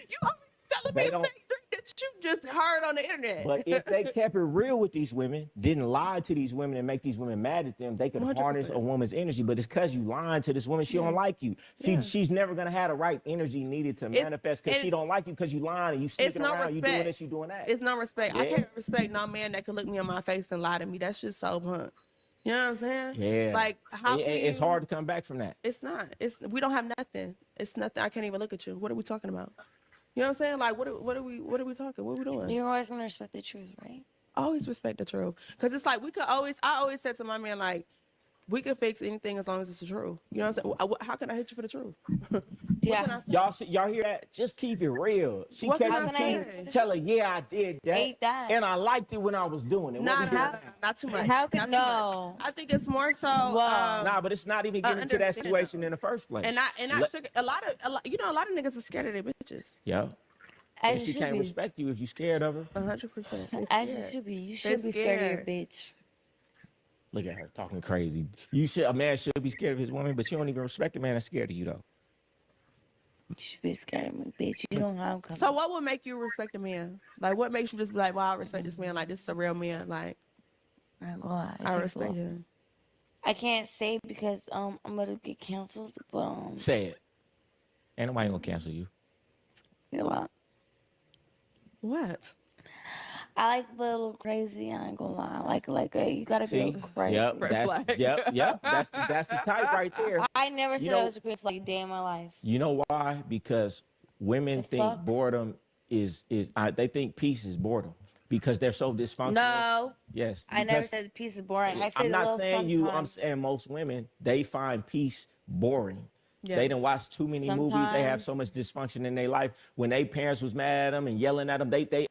You always telling me a fake drink that you just heard on the internet. But if they kept it real with these women, didn't lie to these women and make these women mad at them, they could 100%. harness a woman's energy. But it's because you lying to this woman, she don't like you. She's never gonna have the right energy needed to manifest because she don't like you because you lying and you sneaking around, you doing this, you doing that. It's no respect. I can't respect no man that could look me in my face and lie to me. That's just so punk. You know what I'm saying? Yeah. Like how it's hard to come back from that. It's not. We don't have nothing. It's nothing. I can't even look at you. What are we talking about? You know what I'm saying? Like what are we talking? What are we doing? You're always gonna respect the truth, right? Always respect the truth. Cause it's like I always said to my man, like, we can fix anything as long as it's the truth. You know what I'm saying? How can I hit you for the truth? Yeah. Y'all hear that? Just keep it real. She kept tell her, yeah, I did that. And I liked it when I was doing it. Not too much. How can no? I think it's more so. But it's not even getting to that situation in the first place. And a lot of niggas are scared of their bitches. Yeah. And she can't respect you if you're scared of her. 100%. As you should be. You should be scared of your bitch. Look at her talking crazy. A man should be scared of his woman, but you don't even respect a man that's scared of you though. You should be scared of me, bitch. You don't know how I'm coming. So what would make you respect a man? Like what makes you just be like, wow, I respect this man. Like this is a real man. Like I respect him. I can't say because I'm gonna get canceled, but say it. Ain't nobody gonna cancel you. A lot. What? I like a little crazy. I ain't gonna lie. Like you gotta be a little crazy. Yep. That's the type right there. I never said I was a green flag a day in my life. You know why? Because women think boredom is they think peace is boredom because they're so dysfunctional. No. Yes. I never said peace is boring. I said I'm not saying you. I'm sometimes. saying most women they find peace boring. Yeah. They done watch too many movies. They have so much dysfunction in their life. When their parents was mad at them and yelling at them, they.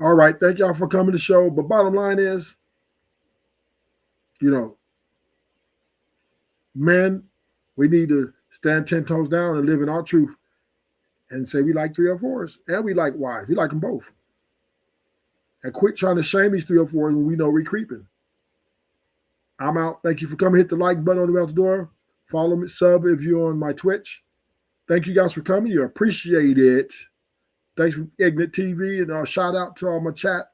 All right, thank y'all for coming to the show. But bottom line is, men, we need to stand 10 toes down and live in our truth and say we like 304s and we like wives. We like them both. And quit trying to shame these 304s when we know we're creeping. I'm out. Thank you for coming. Hit the like button on the way out the door. Follow me, sub if you're on my Twitch. Thank you guys for coming. You appreciate it. Thanks for Ignorant TV, and shout out to all my chat